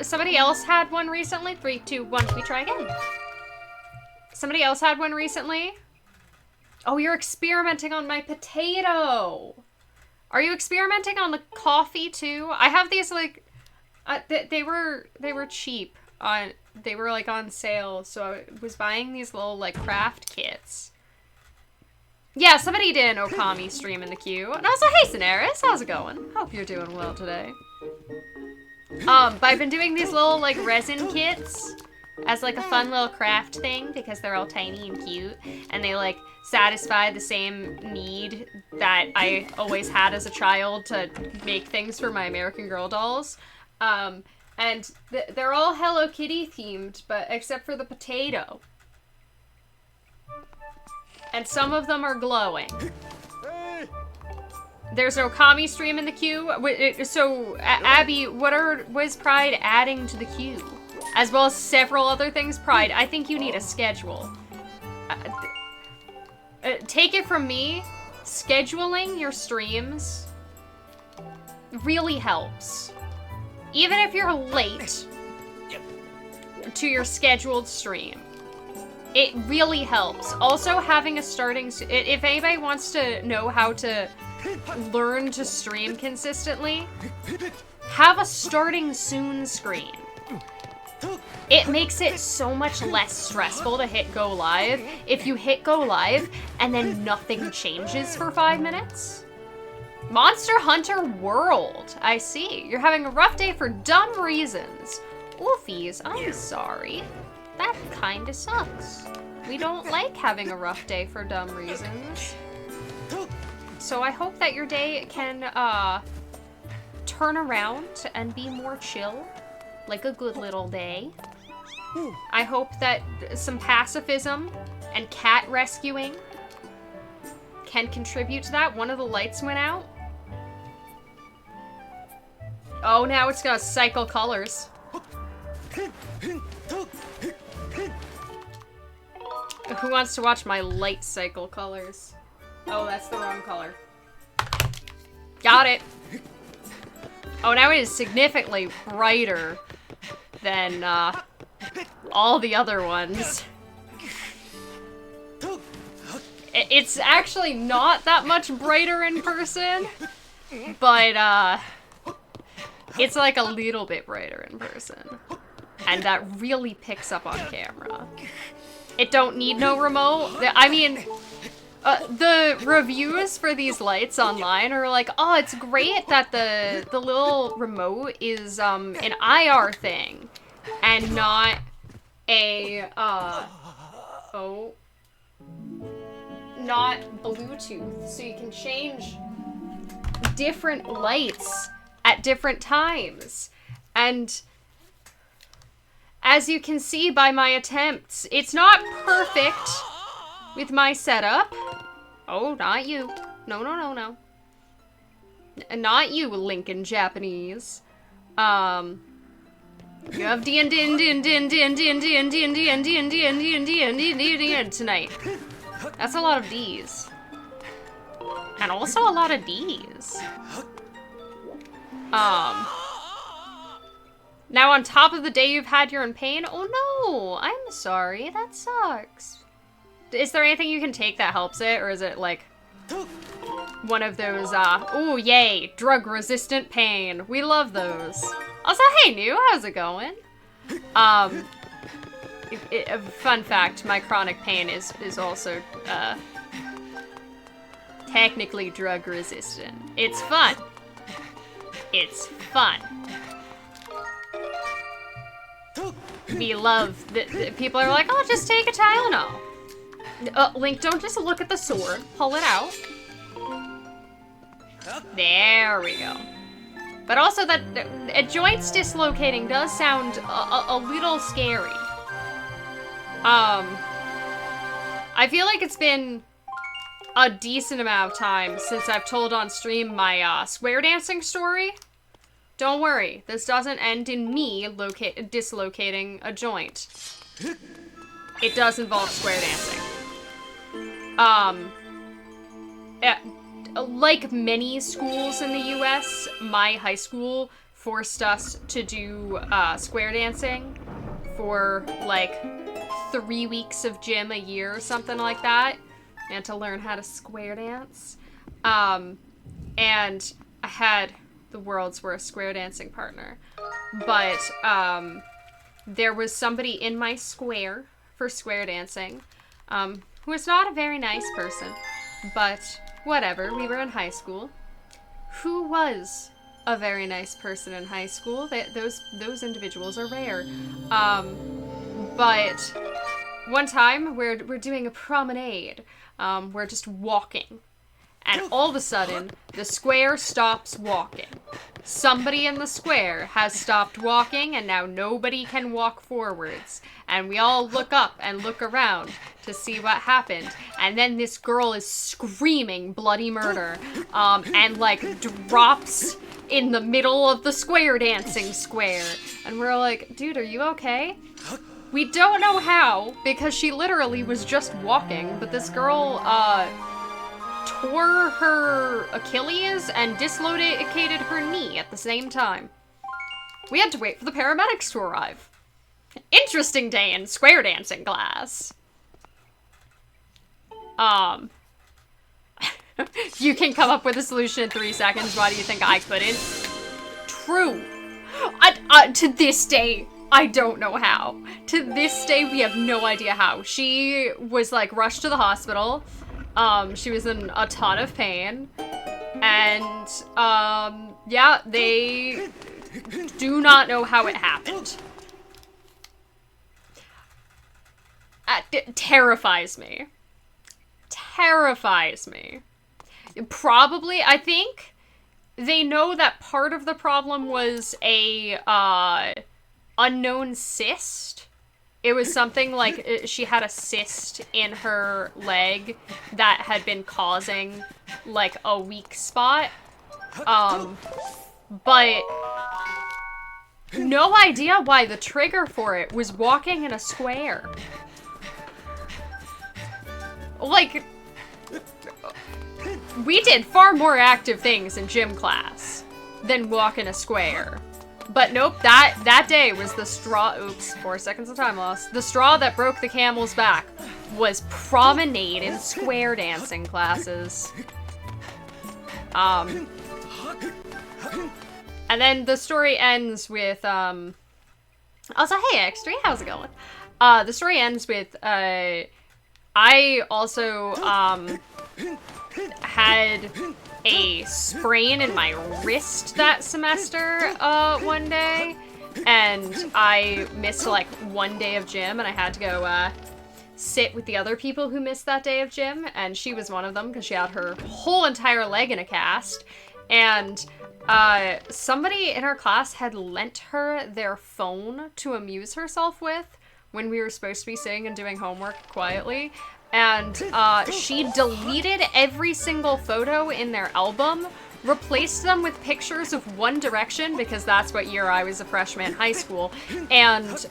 somebody else had one recently. 3, 2, 1, we try again. Somebody else had one recently. Oh, you're experimenting on my potato. Are you experimenting on the coffee too? I have these like, they were cheap on, they were like on sale. So I was buying these little like craft kits. Yeah, somebody did an Okami stream in the queue. And I was like, hey, Scenaris, how's it going? Hope you're doing well today. But I've been doing these little, like, resin kits as, like, a fun little craft thing because they're all tiny and cute. And they, like, satisfy the same need that I always had as a child to make things for my American Girl dolls. And they're all Hello Kitty themed, but except for the potato. And some of them are glowing. There's an Okami stream in the queue. So, Abby, what is Pride adding to the queue? As well as several other things, Pride, I think you need a schedule. Take it from me, scheduling your streams really helps. Even if you're late to your scheduled stream. It really helps. Also, having a starting... If anybody wants to know how to learn to stream consistently, have a starting soon screen. It makes it so much less stressful to hit go live if you hit go live and then nothing changes for 5 minutes. Monster Hunter World. I see. You're having a rough day for dumb reasons. Oofies, I'm sorry. That kinda sucks. We don't like having a rough day for dumb reasons. So I hope that your day can, turn around and be more chill. Like a good little day. I hope that some pacifism and cat rescuing can contribute to that. One of the lights went out. Oh, now it's gonna cycle colors. Who wants to watch my light cycle colors? Oh, that's the wrong color. Got it. Oh, now it is significantly brighter than, all the other ones. It's actually not that much brighter in person, but, it's like a little bit brighter in person. And that really picks up on camera. It don't need no remote. I mean, the reviews for these lights online are like, oh, it's great that the little remote is an IR thing and not a not Bluetooth, so you can change different lights at different times. And as you can see by my attempts, it's not perfect with my setup. Oh, not you. No, no, no, no. Not you, Lincoln Japanese. You have tonight. That's a lot of D's. And also a lot of D's. Now on top of the day you've had you're in pain? Oh no, I'm sorry, that sucks. Is there anything you can take that helps it, or is it like one of those, ooh yay, drug-resistant pain. We love those. Also, hey New, how's it going? Fun fact, my chronic pain is also, technically drug-resistant. It's fun. It's fun. We love that people are like, oh, just take a Tylenol. Link, don't just look at the sword. Pull it out. There we go. But also that joints dislocating does sound a little scary. I feel like it's been a decent amount of time since I've told on stream my square dancing story. Don't worry, this doesn't end in me dislocating a joint. It does involve square dancing. Like many schools in the US, my high school forced us to do square dancing for like 3 weeks of gym a year or something like that. And to learn how to square dance. And I had the world's worst square dancing partner. But there was somebody in my square for square dancing who was not a very nice person. But whatever, we were in high school. Who was a very nice person in high school? Those individuals are rare. But one time we're doing a promenade. We're just walking. And all of a sudden, the square stops walking. Somebody in the square has stopped walking, and now nobody can walk forwards. And we all look up and look around to see what happened. And then this girl is screaming bloody murder, and like drops in the middle of the square dancing square. And we're like, dude, are you okay? We don't know how, because she literally was just walking, but this girl, tore her Achilles and dislocated her knee at the same time. We had to wait for the paramedics to arrive. Interesting day in square dancing class. You can come up with a solution in 3 seconds. Why do you think I couldn't? True. To this day, I don't know how. To this day, we have no idea how. She was, like, rushed to the hospital. She was in a ton of pain. And, yeah, they do not know how it happened. It terrifies me. Terrifies me. Probably, I think they know that part of the problem was a, unknown cyst. It was something like she had a cyst in her leg that had been causing like a weak spot. But no idea why the trigger for it was walking in a square. Like, we did far more active things in gym class than walk in a square. But nope, that day was the straw, oops, 4 seconds of time loss. The straw that broke the camel's back was promenade in square dancing classes. And then the story ends with, also, hey X3, how's it going? The story ends with, I also, had a sprain in my wrist that semester, one day, and I missed, like, 1 day of gym, and I had to go, sit with the other people who missed that day of gym, and she was one of them, because she had her whole entire leg in a cast, and, somebody in her class had lent her their phone to amuse herself with when we were supposed to be sitting and doing homework quietly. And she deleted every single photo in their album, replaced them with pictures of One Direction, because that's what year I was a freshman in high school, and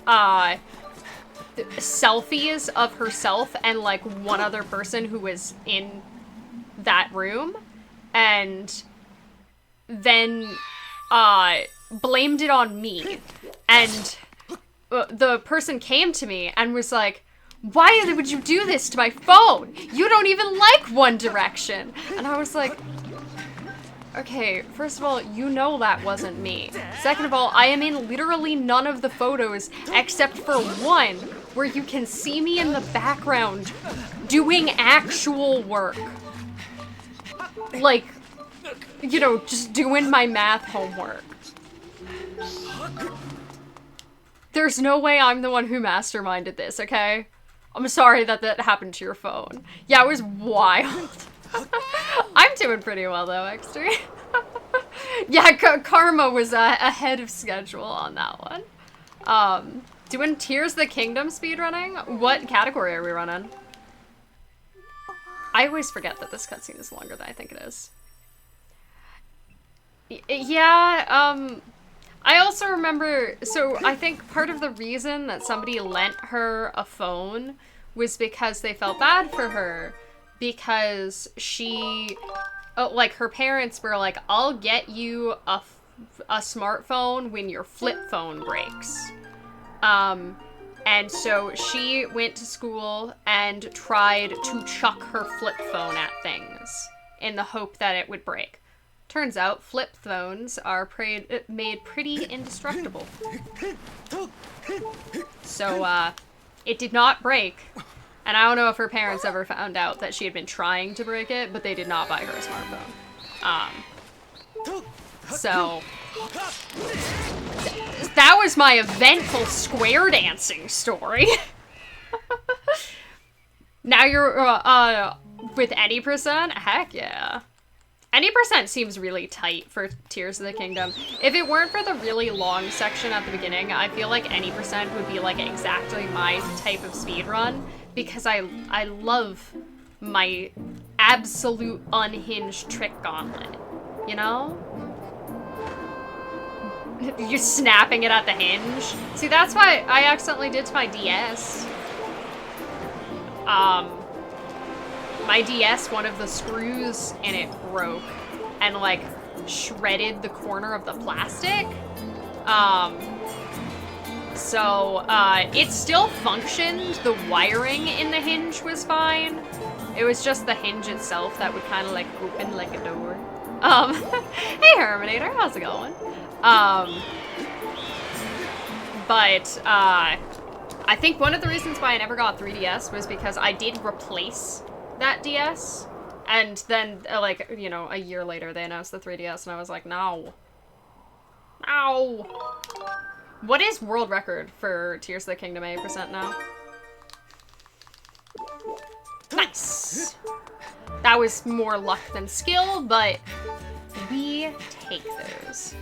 selfies of herself and like one other person who was in that room, and then blamed it on me. And the person came to me and was like, why would you do this to my phone? You don't even like One Direction. And I was like, okay, first of all, you know that wasn't me. Second of all, I am in literally none of the photos except for one where you can see me in the background doing actual work. Like, you know, just doing my math homework. There's no way I'm the one who masterminded this, okay? I'm sorry that happened to your phone. Yeah, it was wild. I'm doing pretty well, though, X3. Yeah, Karma was ahead of schedule on that one. Doing Tears of the Kingdom speedrunning? What category are we running? I always forget that this cutscene is longer than I think it is. Yeah, I also remember, so I think part of the reason that somebody lent her a phone was because they felt bad for her, because she, like, her parents were like, I'll get you a smartphone when your flip phone breaks. And so she went to school and tried to chuck her flip phone at things in the hope that it would break. Turns out flip phones are made pretty indestructible. So, it did not break. And I don't know if her parents ever found out that she had been trying to break it, but they did not buy her a smartphone. So that was my eventful square dancing story. Now you're, with any percent? Heck yeah. Any percent seems really tight for Tears of the Kingdom. If it weren't for the really long section at the beginning, I feel like any percent would be like exactly my type of speedrun, because I love my absolute unhinged trick gauntlet, you know? You're snapping it at the hinge. See, that's why I accidentally did to my DS. My DS, one of the screws in it broke and, like, shredded the corner of the plastic. It still functioned. The wiring in the hinge was fine. It was just the hinge itself that would kind of, like, open like a door. Hey, Herminator, how's it going? I think one of the reasons why I never got 3DS was because I did replace that DS, and then, like, you know, a year later they announced the 3DS, and I was like, no. No! What is world record for Tears of the Kingdom 8% now? Nice! That was more luck than skill, but we take those.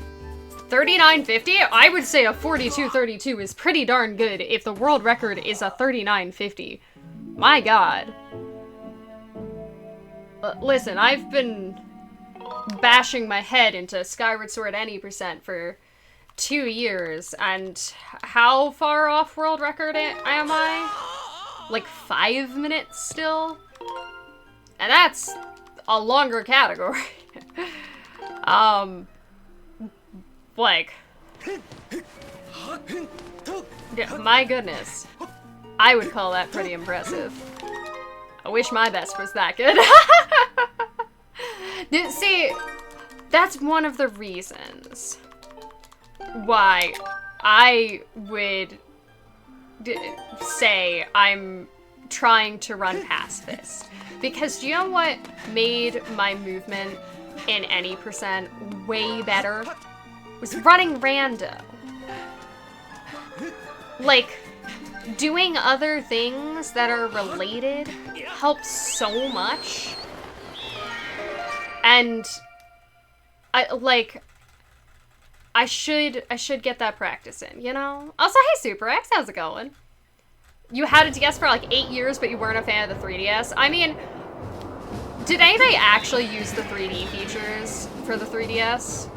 3950? I would say a 4232 is pretty darn good if the world record is a 3950. My god. Listen, I've been bashing my head into Skyward Sword any percent for 2 years, and how far off world record am I? Like 5 minutes still? And that's a longer category. Like, yeah, my goodness. I would call that pretty impressive. I wish my best was that good. See, that's one of the reasons why I would say I'm trying to run Pacifist. Because do you know what made my movement in any percent way better? Was running rando. Like, doing other things that are related helps so much. And I should get that practice in, you know? Also, hey Super X, how's it going? You had a DS for like 8 years, but you weren't a fan of the 3DS. I mean, did anybody actually use the 3D features for the 3DS?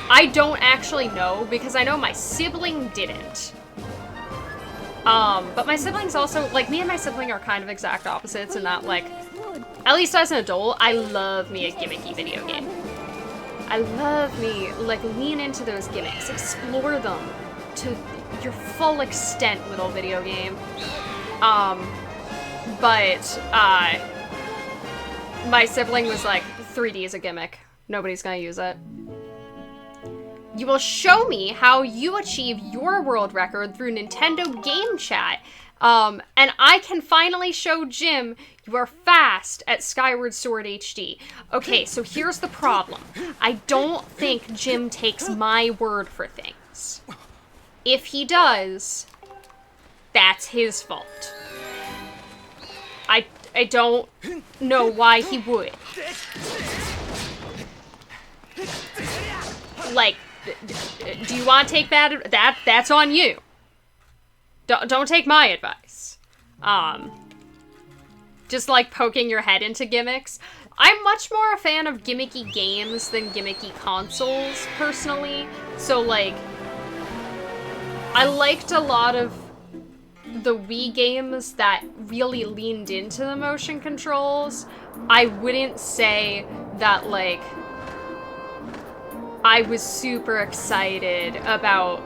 I don't actually know, because I know my sibling didn't. But my siblings also, like, me and my sibling are kind of exact opposites in that, like, at least as an adult, I love me a gimmicky video game. I love me, like, lean into those gimmicks, explore them to your full extent, little video game. My sibling was like, 3D is a gimmick. Nobody's gonna use it. You will show me how you achieve your world record through Nintendo Game Chat. And I can finally show Jim you are fast at Skyward Sword HD. Okay, so here's the problem. I don't think Jim takes my word for things. If he does, that's his fault. I don't know why he would. Like, do you want to take that's on you. Don't take my advice. Just like poking your head into gimmicks. I'm much more a fan of gimmicky games than gimmicky consoles, personally. So, like, I liked a lot of the Wii games that really leaned into the motion controls. I wouldn't say that, like, I was super excited about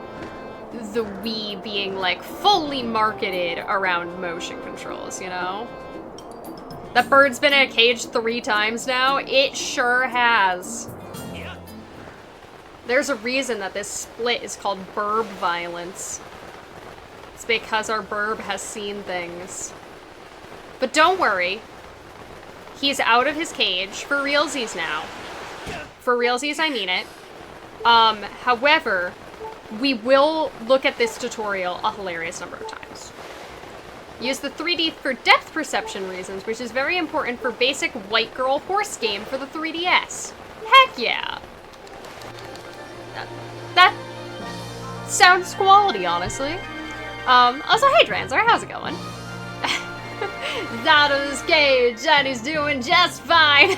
the Wii being, like, fully marketed around motion controls, you know? That bird's been in a cage 3 times now. It sure has. There's a reason that this split is called burb violence. It's because our burb has seen things. But don't worry. He's out of his cage. For realsies now. For realsies, I mean it. However, we will look at this tutorial a hilarious number of times. Use the 3D for depth perception reasons, which is very important for basic white girl horse game for the 3DS. Heck yeah! That sounds quality, honestly. Also, hey Dranzer, how's it going? He's out of his cage and he's doing just fine.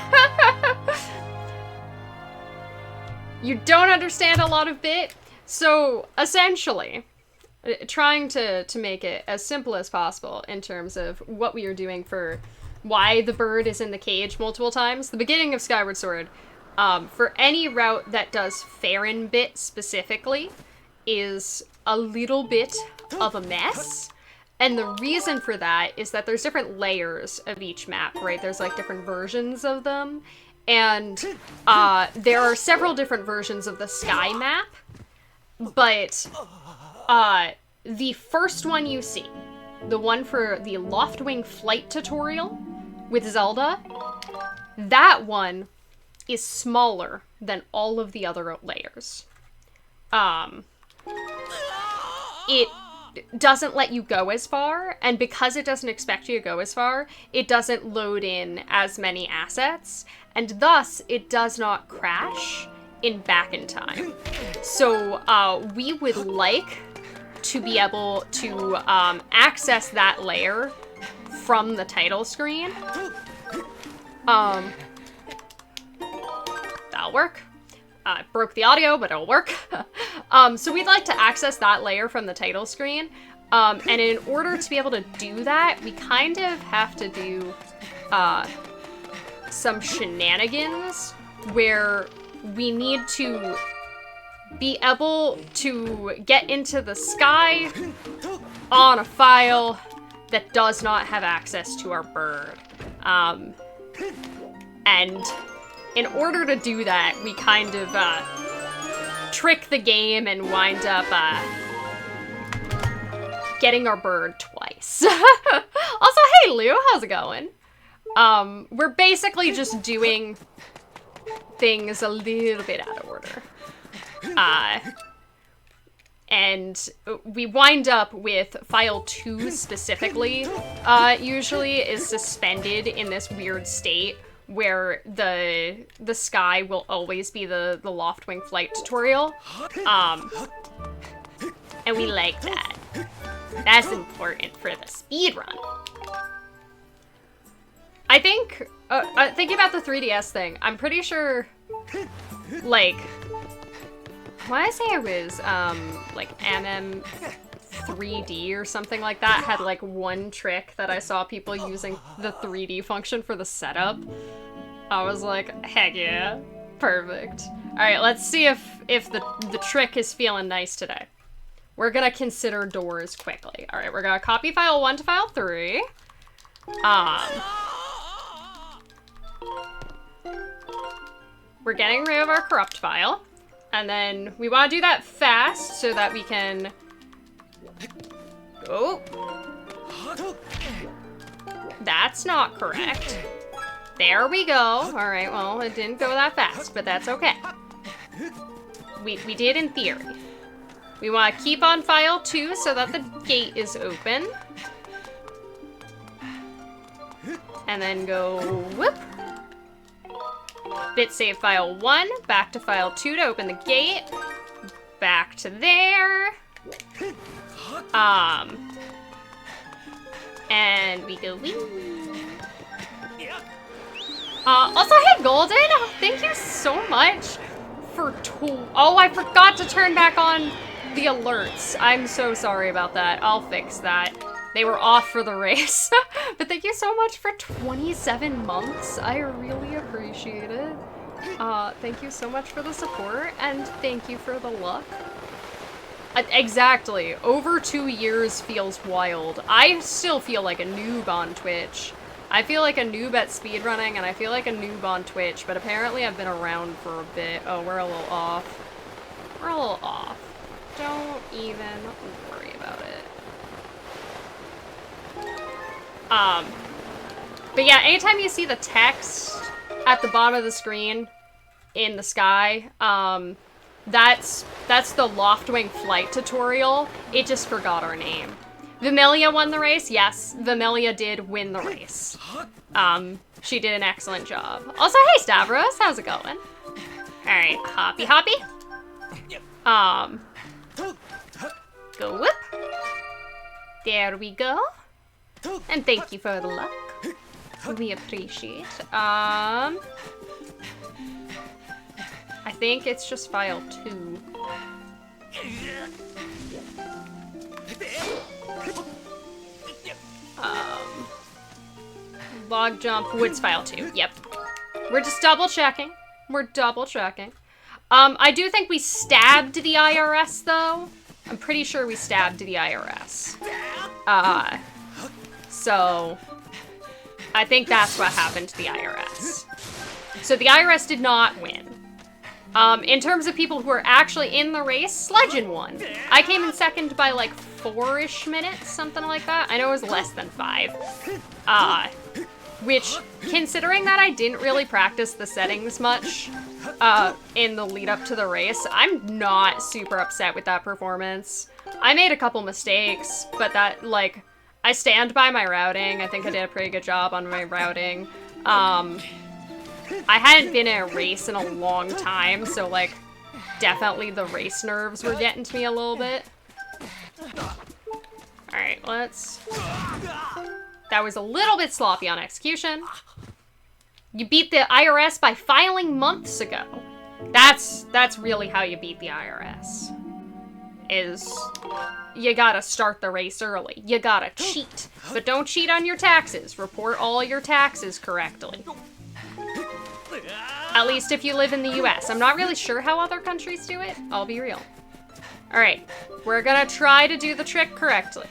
You don't understand a lot of bit? So, essentially, trying to make it as simple as possible in terms of what we are doing for why the bird is in the cage multiple times. The beginning of Skyward Sword, for any route that does Farron bit specifically, is a little bit of a mess. And the reason for that is that there's different layers of each map, right? There's like different versions of them. And there are several different versions of the sky map. But the first one you see, the one for the Loftwing flight tutorial with Zelda, that one is smaller than all of the other layers. It doesn't let you go as far, and because it doesn't expect you to go as far, it doesn't load in as many assets, and thus it does not crash back in time. So we would like to be able to access that layer from the title screen. That'll work. Broke the audio, but it'll work. So we'd like to access that layer from the title screen. And in order to be able to do that, we kind of have to do some shenanigans where we need to be able to get into the sky on a file that does not have access to our bird. And in order to do that, we kind of trick the game and wind up getting our bird twice. Also, hey Lou, how's it going? We're basically just doing things a little bit out of order. And we wind up with file 2 specifically, usually is suspended in this weird state where the sky will always be the Loftwing flight tutorial. And we like that. That's important for the speed run. I think, thinking about the 3DS thing, I'm pretty sure, like, when I say it was, like, MM3D or something like that, had, like, one trick that I saw people using the 3D function for the setup. I was like, heck yeah, perfect. Alright, let's see if the trick is feeling nice today. We're gonna consider doors quickly. Alright, we're gonna copy file 1 to file 3. We're getting rid of our corrupt file. And then we want to do that fast so that we can... Oh. That's not correct. There we go. Alright, well, it didn't go that fast, but that's okay. We did in theory. We want to keep on file 2 so that the gate is open. And then go whoop. Bit save file 1, back to file 2 to open the gate. Back to there. And we go wee. Also, hey Golden, thank you so much for oh, I forgot to turn back on the alerts. I'm so sorry about that. I'll fix that. They were off for the race. But thank you so much for 27 months. I really appreciate it. Thank you so much for the support, and thank you for the luck. Exactly. Over 2 years feels wild. I still feel like a noob on Twitch. I feel like a noob at speedrunning, and I feel like a noob on Twitch, but apparently I've been around for a bit. Oh, we're a little off. We're a little off. Don't even worry about it. But yeah, anytime you see the text at the bottom of the screen in the sky, that's the Loftwing flight tutorial. It just forgot our name. Vimelia won the race? Yes, Vimelia did win the race. She did an excellent job. Also, hey Stavros, how's it going? Alright, hoppy hoppy. Go whip. There we go. And thank you for the luck. We appreciate. I think it's just file 2. Log jump, woods file 2. Yep. We're just double checking. We're double checking. I do think we stabbed the IRS though. I'm pretty sure we stabbed the IRS. So I think that's what happened to the IRS. So the IRS did not win. In terms of people who are actually in the race, Sledgen won. I came in second by like 4-ish minutes, something like that. I know it was less than 5. Which, considering that I didn't really practice the settings much in the lead up to the race, I'm not super upset with that performance. I made a couple mistakes, but that, like, I stand by my routing. I think I did a pretty good job on my routing. I hadn't been in a race in a long time, so, like, definitely the race nerves were getting to me a little bit. Alright, let's... That was a little bit sloppy on execution. You beat the IRS by filing months ago. That's really how you beat the IRS. Is you gotta start the race early. You gotta cheat. But don't cheat on your taxes. Report all your taxes correctly. At least if you live in the US. I'm not really sure how other countries do it. I'll be real. Alright, we're gonna try to do the trick correctly.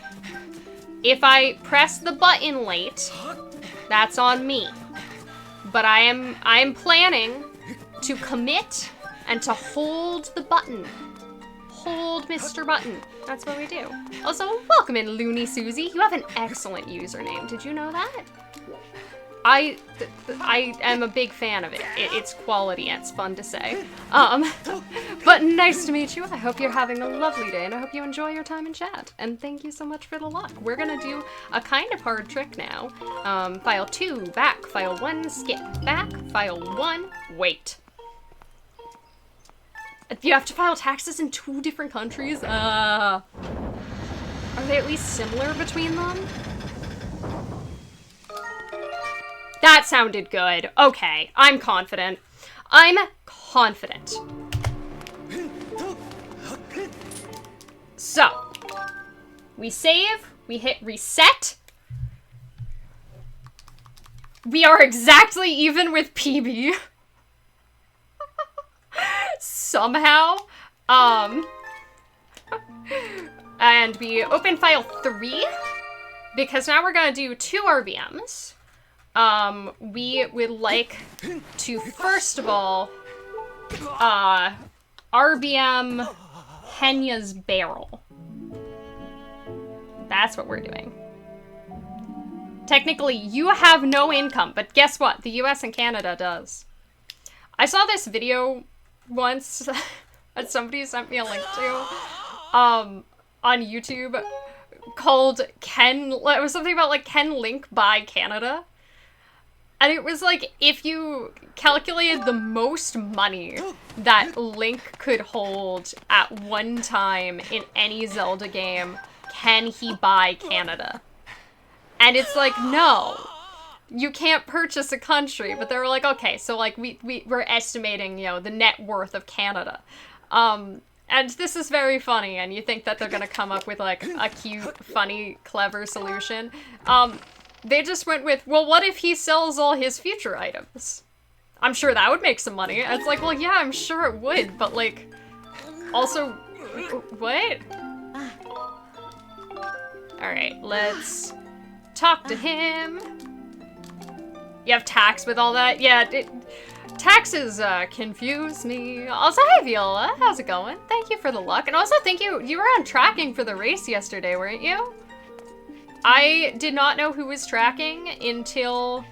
If I press the button late, that's on me. But I am planning to commit and to hold the button. Hold Mr. Button. That's what we do. Also, welcome in, Looney Susie. You have an excellent username. Did you know that? I am a big fan of it. It's quality and it's fun to say. But nice to meet you. I hope you're having a lovely day and I hope you enjoy your time in chat. And thank you so much for the luck. We're gonna do a kind of hard trick now. File 2, back. File 1, skip. Back. File 1, wait. You have to file taxes in 2 different countries? Are they at least similar between them? That sounded good. Okay, I'm confident. I'm confident. So, we save, we hit reset. We are exactly even with PB. Somehow. And we open file 3, because now we're gonna do 2 RBMs. We would like to, first of all, RBM Henya's Barrel. That's what we're doing. Technically, you have no income, but guess what? The US and Canada does. I saw this video once that somebody sent me a link to, on YouTube, called it was something about, like, Can Link buy Canada? And it was like, if you calculated the most money that Link could hold at one time in any Zelda game, can he buy Canada? And it's like, no, you can't purchase a country. But they were like, okay, so like we're estimating, you know, the net worth of Canada. And this is very funny, and you think that they're gonna come up with like a cute, funny, clever solution. They just went with, well, what if he sells all his future items? I'm sure that would make some money. It's like, well, yeah, I'm sure it would, but like, also, what? Alright, let's talk to him. You have tax with all that? Yeah, taxes confuse me. Also, hi Viola, how's it going? Thank you for the luck. And also, thank you, you were on tracking for the race yesterday, weren't you? I did not know who was tracking until,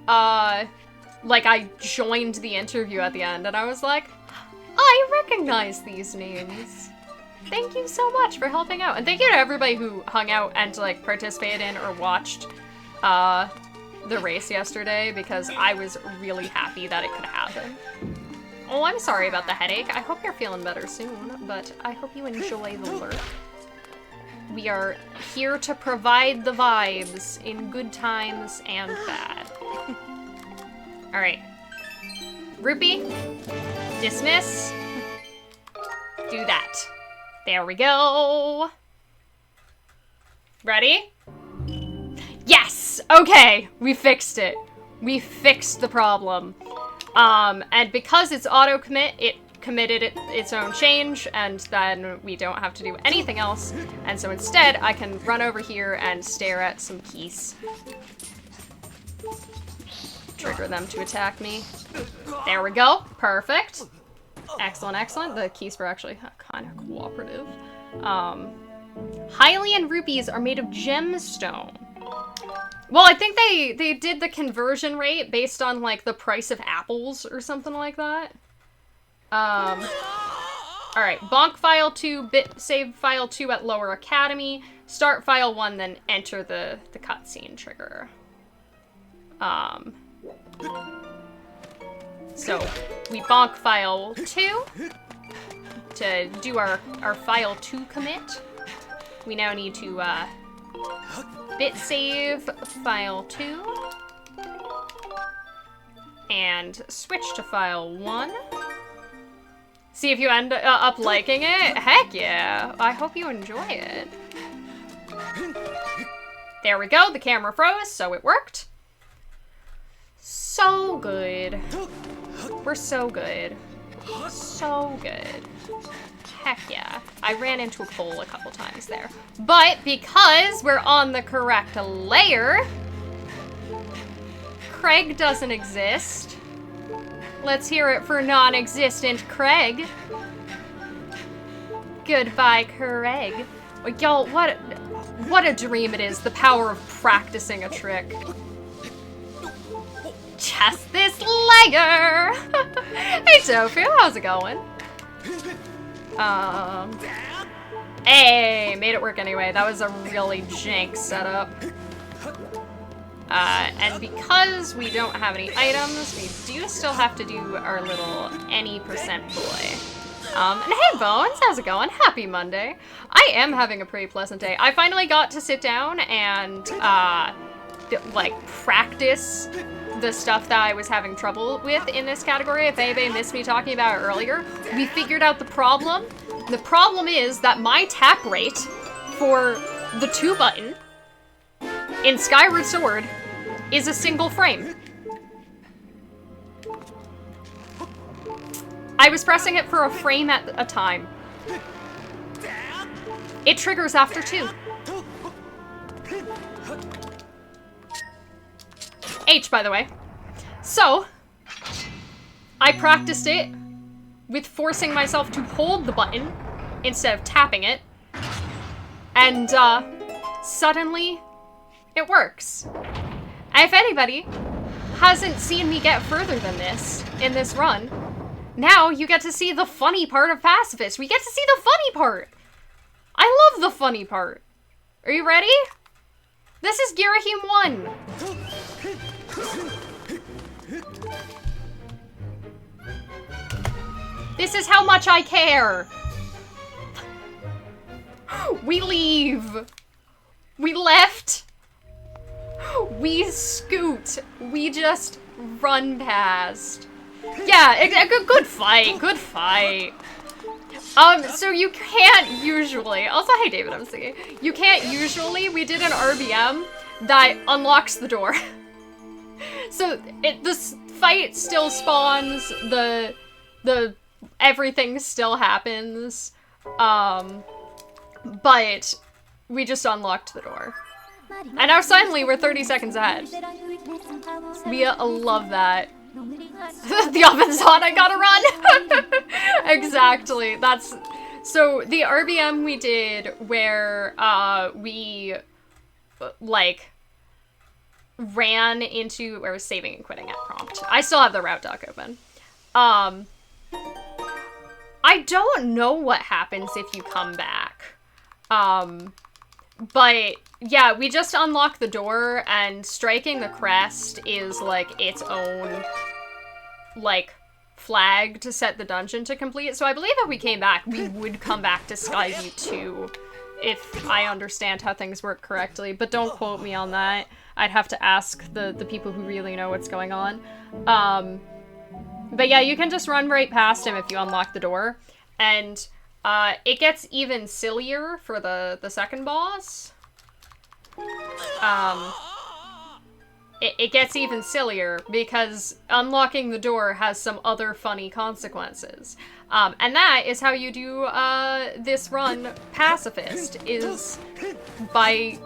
like, I joined the interview at the end, and I was like, I recognize these names. Thank you so much for helping out. And thank you to everybody who hung out and, like, participated in or watched, the race yesterday, because I was really happy that it could happen. Oh, I'm sorry about the headache. I hope you're feeling better soon, but I hope you enjoy the lurk. We are here to provide the vibes in good times and bad. Alright. Rupee. Dismiss. Do that. There we go. Ready? Yes! Okay, we fixed it. We fixed the problem. And because it's auto-commit, it committed its own change, and then we don't have to do anything else. And so instead, I can run over here and stare at some keys. Trigger them to attack me. There we go. Perfect. Excellent, excellent. The keys were actually kind of cooperative. Hylian rupees are made of gemstone. Well, I think they did the conversion rate based on, like, the price of apples or something like that. Alright, bonk file 2, bit save file 2 at lower academy, start file 1, then enter the cutscene trigger. So, we bonk file 2 to do our file 2 commit. We now need to, bit save file 2 and switch to file 1. See if you end up liking it. Heck yeah. I hope you enjoy it. There we go. The camera froze, so it worked. So good. We're so good. So good. Heck yeah. I ran into a pole a couple times there. But because we're on the correct layer, Craig doesn't exist. Let's hear it for non-existent Craig. Goodbye, Craig. Y'all, what a dream it is, the power of practicing a trick. Just this layer. Hey, Tofu, how's it going? Hey, made it work anyway. That was a really jank setup. And because we don't have any items, we do still have to do our little any percent boy. And hey, Bones, how's it going? Happy Monday. I am having a pretty pleasant day. I finally got to sit down and, like, practice the stuff that I was having trouble with in this category. If anybody missed me talking about it earlier, we figured out the problem. The problem is that my tap rate for the 2 button in Skyward Sword is a single frame. I was pressing it for a frame at a time. It triggers after 2. H, by the way. So, I practiced it with forcing myself to hold the button instead of tapping it. And, suddenly, it works. And if anybody hasn't seen me get further than this in this run, now you get to see the funny part of Pacifist. We get to see the funny part. I love the funny part. Are you ready? This is Girahim 1. This is how much I care. We leave. We left. We scoot. We just run past. Yeah, good fight. Good fight. So you can't usually, also, hey David, I'm singing. You can't usually, we did an RBM that unlocks the door. So this fight still spawns, the everything still happens, but we just unlocked the door. And now suddenly we're 30 seconds ahead. We love that. The oven's on, I gotta run! Exactly, that's... So, the RBM we did where, we, like, ran into... Or was saving and quitting at prompt. I still have the route doc open. I don't know what happens if you come back. But, yeah, we just unlocked the door, and striking the crest is, like, its own, like, flag to set the dungeon to complete. So I believe if we came back, we would come back to Skyview 2, if I understand how things work correctly. But don't quote me on that. I'd have to ask the people who really know what's going on. But yeah, you can just run right past him if you unlock the door. And it gets even sillier for the second boss. It gets even sillier because unlocking the door has some other funny consequences. And that is how you do this run Pacifist, is by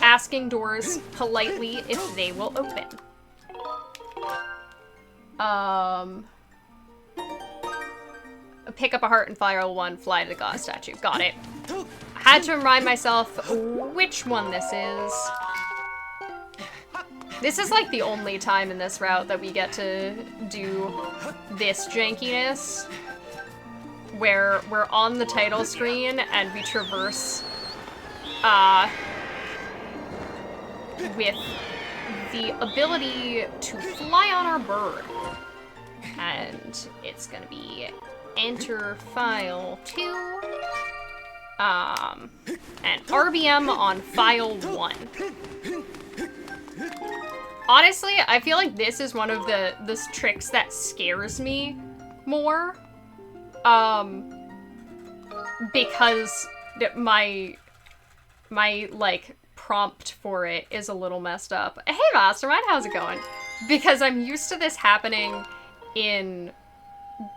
asking doors politely if they will open. Pick up a heart and fire one, fly to the god statue. Got it. I had to remind myself which one this is. This is like the only time in this route that we get to do this jankiness, where we're on the title screen and we traverse with the ability to fly on our bird. And it's gonna be enter file 2, and RBM on file 1. Honestly, I feel like this is one of the tricks that scares me more, because my like prompt for it is a little messed up. Hey Mastermind, how's it going? Because I'm used to this happening in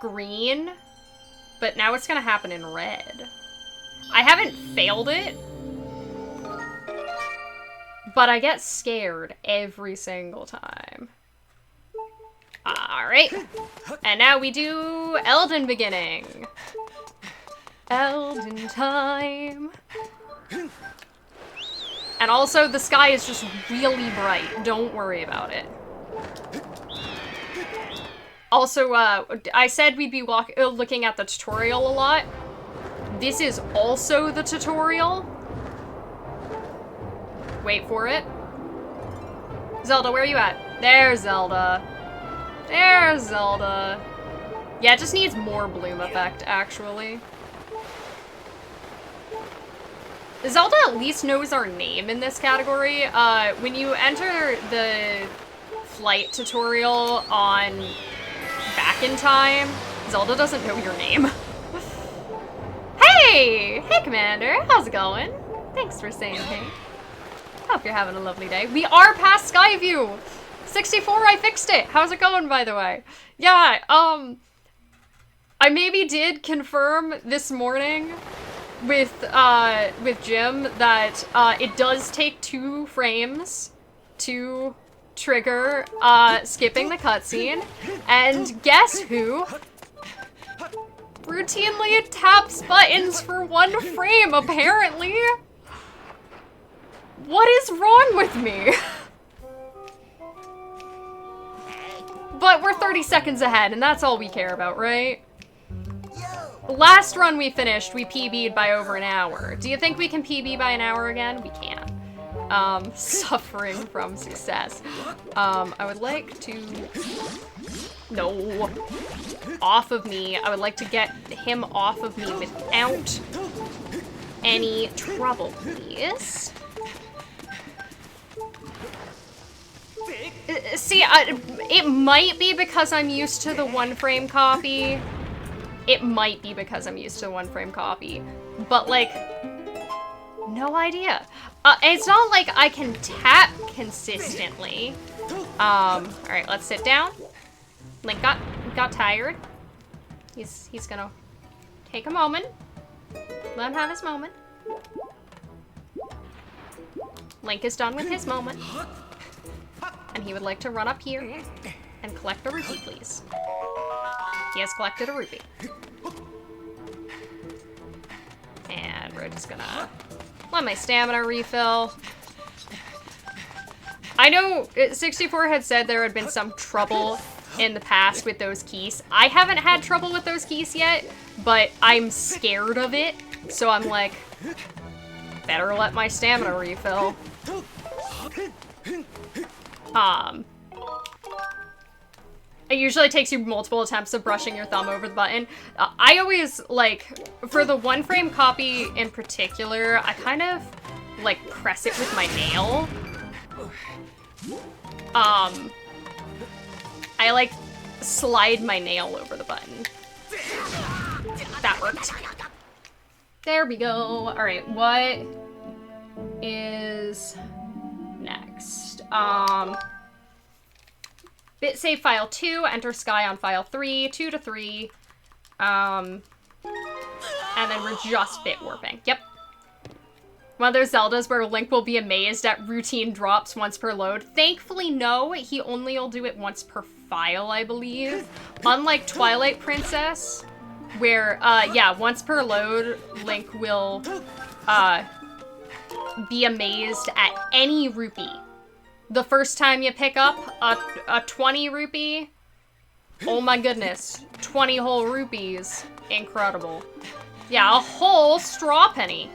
green, but now it's gonna happen in red. I haven't failed it, but I get scared every single time. Alright, and now we do Elden beginning. Elden time. And also, the sky is just really bright. Don't worry about it. Also, I said we'd be looking at the tutorial a lot. This is also the tutorial. Wait for it. Zelda, where are you at? There's Zelda. There's Zelda. Yeah, it just needs more bloom effect, actually. Zelda at least knows our name in this category. When you enter the flight tutorial on Back in Time, Zelda doesn't know your name. Hey! Hey, Commander. How's it going? Thanks for saying hey. Hope you're having a lovely day. We are past Skyview! 64, I fixed it! How's it going, by the way? Yeah, I maybe did confirm this morning with Jim that, it does take 2 frames to trigger, skipping the cutscene. And guess who routinely taps buttons for 1 frame, apparently? What is wrong with me? But we're 30 seconds ahead, and that's all we care about, right? Last run we finished, we PB'd by over an hour. Do you think we can PB by an hour again? We can. Suffering from success. I would like to... No. Off of me. I would like to get him off of me without any trouble, please. See, it might be because I'm used to the 1 frame copy. It might be because I'm used to 1 frame copy. But, like, no idea. It's not like I can tap consistently. Alright, let's sit down. Link got tired. He's gonna take a moment. Let him have his moment. Link is done with his moment. And he would like to run up here and collect a rupee, please. He has collected a rupee. And we're just gonna let my stamina refill. I know 64 had said there had been some trouble in the past with those keys. I haven't had trouble with those keys yet, but I'm scared of it. So I'm like, better let my stamina refill. It usually takes you multiple attempts of brushing your thumb over the button. I always, like, for the one frame copy in particular, I kind of, like, press it with my nail. I, like, slide my nail over the button. That worked. There we go. Alright, what is next? Bit save file 2, enter sky on file 3, 2 to 3. And then we're just bit warping. Yep. One of those Zeldas where Link will be amazed at routine drops once per load. Thankfully, no. He only will do it once per file, I believe. Unlike Twilight Princess, where, yeah, once per load, Link will, be amazed at any rupee. The first time you pick up a 20 rupee, oh my goodness, 20 whole rupees, incredible. Yeah, a whole straw penny.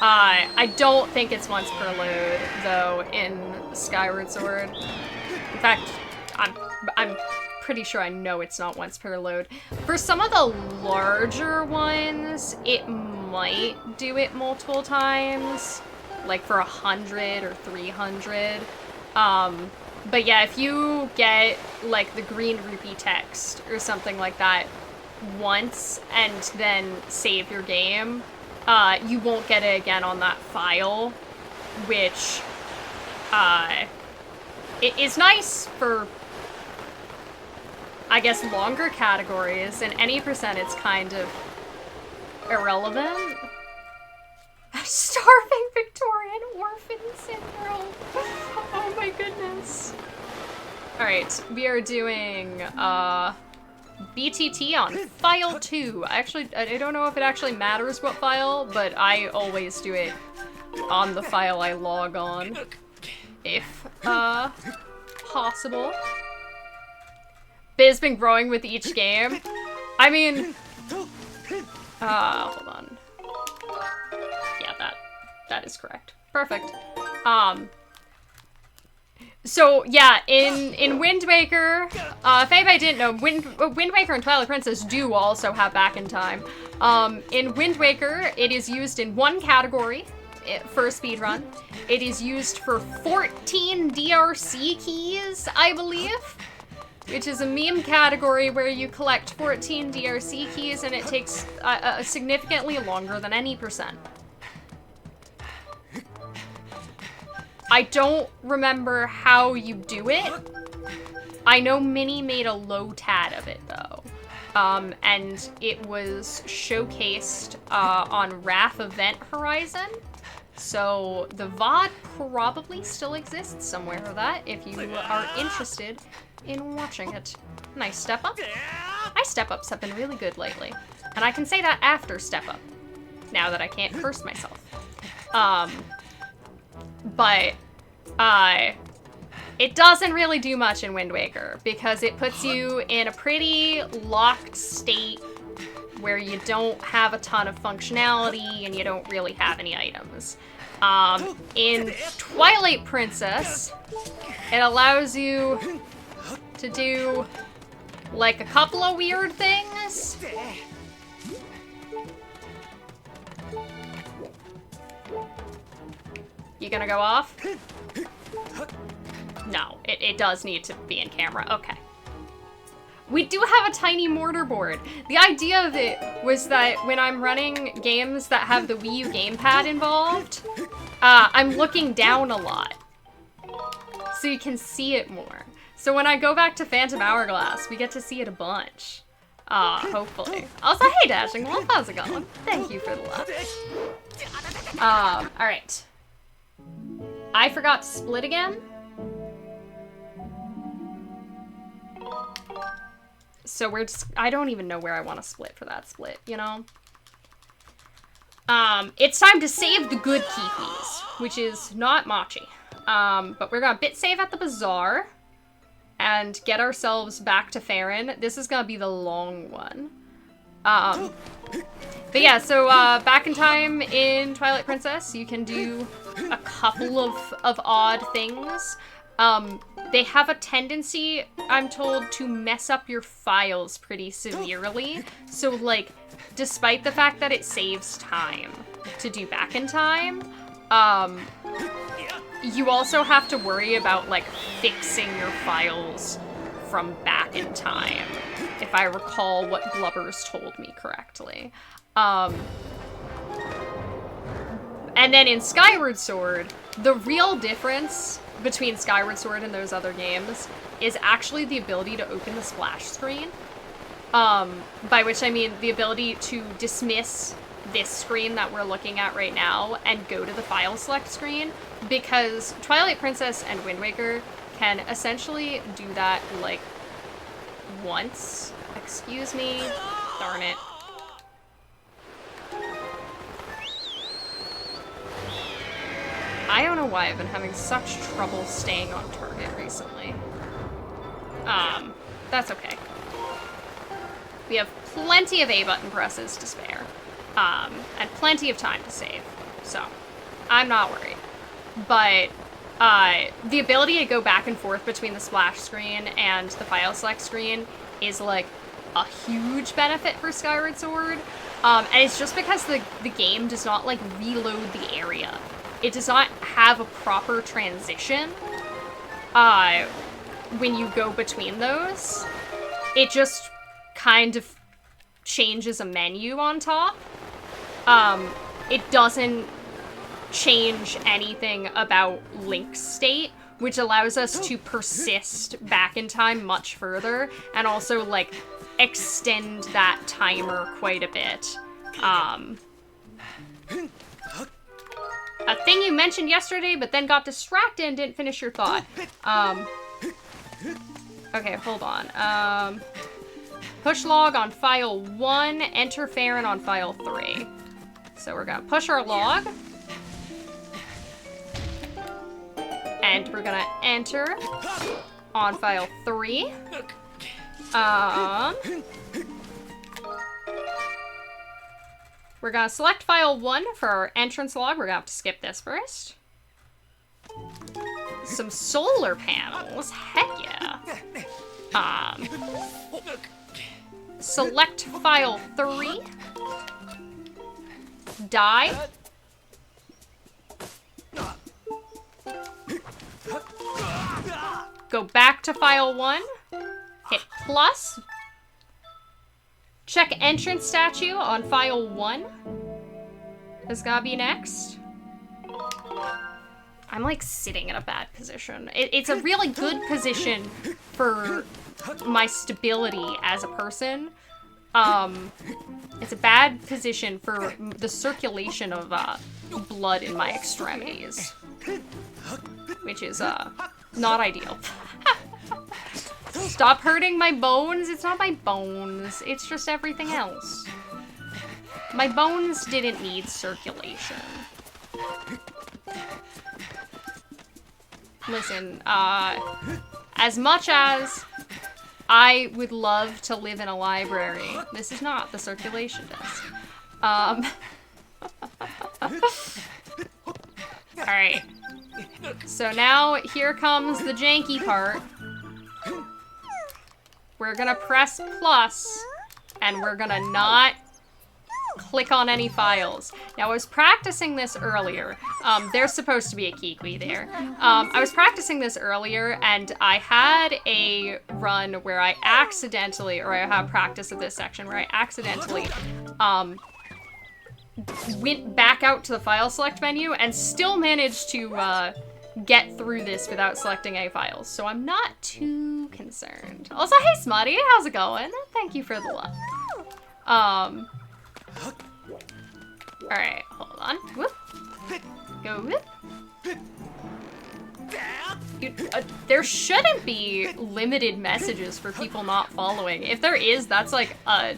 I don't think it's once per load, though, in Skyward Sword. In fact, I'm pretty sure I know it's not once per load. For some of the larger ones, it might do it multiple times, like for 100 or 300. But yeah, if you get, like, the green rupee text or something like that once and then save your game, you won't get it again on that file, which, it is nice for, I guess, longer categories. In any percent, it's kind of irrelevant. Starving Victorian orphan syndrome. Oh my goodness. Alright, we are doing, BTT on file 2. I don't know if it actually matters what file, but I always do it on the file I log on, if, possible. Biz's been growing with each game. I mean, hold on. Yeah, that is correct. Perfect. So, yeah, in Wind Waker, if anybody didn't know, Wind Waker and Twilight Princess do also have back in time. In Wind Waker, it is used in one category for a speedrun. It is used for 14 DRC keys, I believe, which is a meme category where you collect 14 DRC keys and it takes significantly longer than any percent. I don't remember how you do it. I know Minnie made a low tad of it, though. And it was showcased on Wrath Event Horizon. So the VOD probably still exists somewhere for that, if you are interested in watching it. Nice step up. My step ups have been really good lately. And I can say that after step up, now that I can't curse myself. But, it doesn't really do much in Wind Waker, because it puts you in a pretty locked state where you don't have a ton of functionality and you don't really have any items. In Twilight Princess, it allows you to do, like, a couple of weird things. You gonna go off? No, it does need to be in camera. Okay. We do have a tiny mortar board. The idea of it was that when I'm running games that have the Wii U gamepad involved, I'm looking down a lot, so you can see it more. So when I go back to Phantom Hourglass, we get to see it a bunch. Hopefully. Also, hey Dashing Wolf, how's it going? Thank you for the love. Alright. I forgot to split again. So we're just, I don't even know where I want to split for that split, you know? It's time to save the good Kifis, which is not Machi. But we're gonna bit save at the bazaar and get ourselves back to Farron. This is gonna be the long one. But yeah, so back in time in Twilight Princess, you can do a couple of odd things. They have a tendency, I'm told, to mess up your files pretty severely. So, like, despite the fact that it saves time to do back in time, you also have to worry about, like, fixing your files from back in time, if I recall what Blubbers told me correctly. And then in Skyward Sword, the real difference between Skyward Sword and those other games is actually the ability to open the splash screen. By which I mean the ability to dismiss this screen that we're looking at right now and go to the file select screen, because Twilight Princess and Wind Waker can essentially do that, like, once. Excuse me. Darn it. I don't know why I've been having such trouble staying on target recently. That's okay. We have plenty of A button presses to spare. And plenty of time to save. So, I'm not worried. But, the ability to go back and forth between the splash screen and the file select screen is, like, a huge benefit for Skyward Sword. And it's just because the game does not, like, reload the area. It does not have a proper transition when you go between those. It just kind of changes a menu on top. It doesn't change anything about Link's state, which allows us to persist back in time much further and also, like, extend that timer quite a bit. A thing you mentioned yesterday, but then got distracted and didn't finish your thought. Okay, hold on. Push log on file 1, enter Farron on file 3. So we're gonna push our log. And we're gonna enter on file 3. We're gonna select file 1 for our entrance log. We're gonna have to skip this first. Some solar panels. Heck yeah. Select file 3. Die. Go back to file 1. Hit plus. Check entrance statue on file 1. Is gonna be next. I'm, like, sitting in a bad position. It's a really good position for my stability as a person. It's a bad position for the circulation of blood in my extremities, which is not ideal. Stop hurting my bones. It's not my bones. It's just everything else. My bones didn't need circulation. Listen, as much as I would love to live in a library, this is not the circulation desk. Alright. So now, here comes the janky part. We're gonna press plus, and we're gonna not click on any files. Now, I was practicing this earlier. There's supposed to be a Kikwi there. I was practicing this earlier, and I had a run where I accidentally, or I have practice of this section, where I accidentally went back out to the file select menu and still managed to get through this without selecting any files, so I'm not too concerned. Also, hey Smutty, how's it going? Thank you for the love. Alright, hold on. Whoop. Go whoop. There shouldn't be limited messages for people not following. If there is, that's like a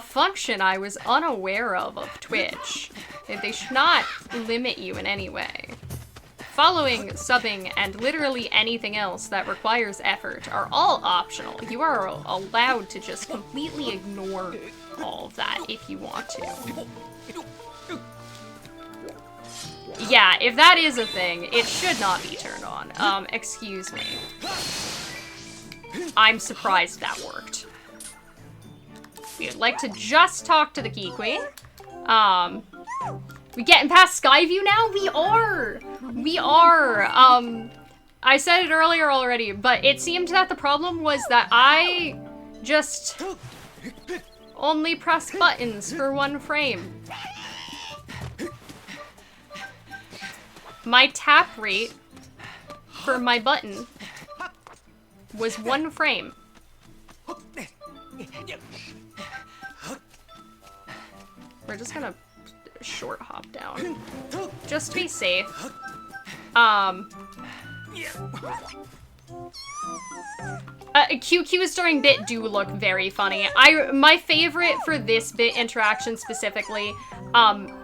function I was unaware of Twitch. They should not limit you in any way. Following, subbing, and literally anything else that requires effort are all optional. You are allowed to just completely ignore all of that if you want to. Yeah, if that is a thing, it should not be turned on. Excuse me. I'm surprised that worked. We would like to just talk to the Kiwi. We getting past Skyview now? We are! We are! I said it earlier already, but it seemed that the problem was that I just only press buttons for 1 frame. My tap rate for my button was 1 frame. We're just gonna short hop down. Just to be safe. QQs during bit do look very funny. My favorite for this bit interaction specifically,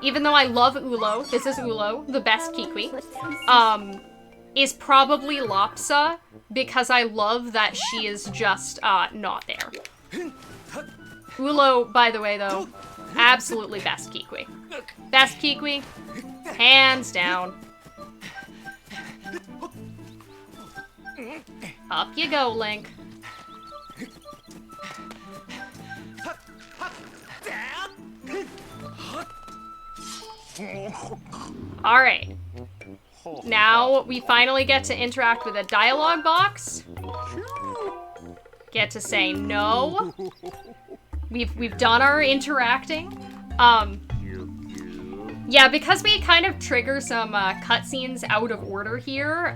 even though I love Ulo, this is Ulo, the best Kikwi, is probably Lopsa, because I love that she is just, not there. Ulo, by the way, though, absolutely best Kikwi. Best Kikwi, hands down. Up you go, Link. Alright. Now we finally get to interact with a dialogue box. Get to say no. We've done our interacting. Yeah, because we kind of trigger some cutscenes out of order here,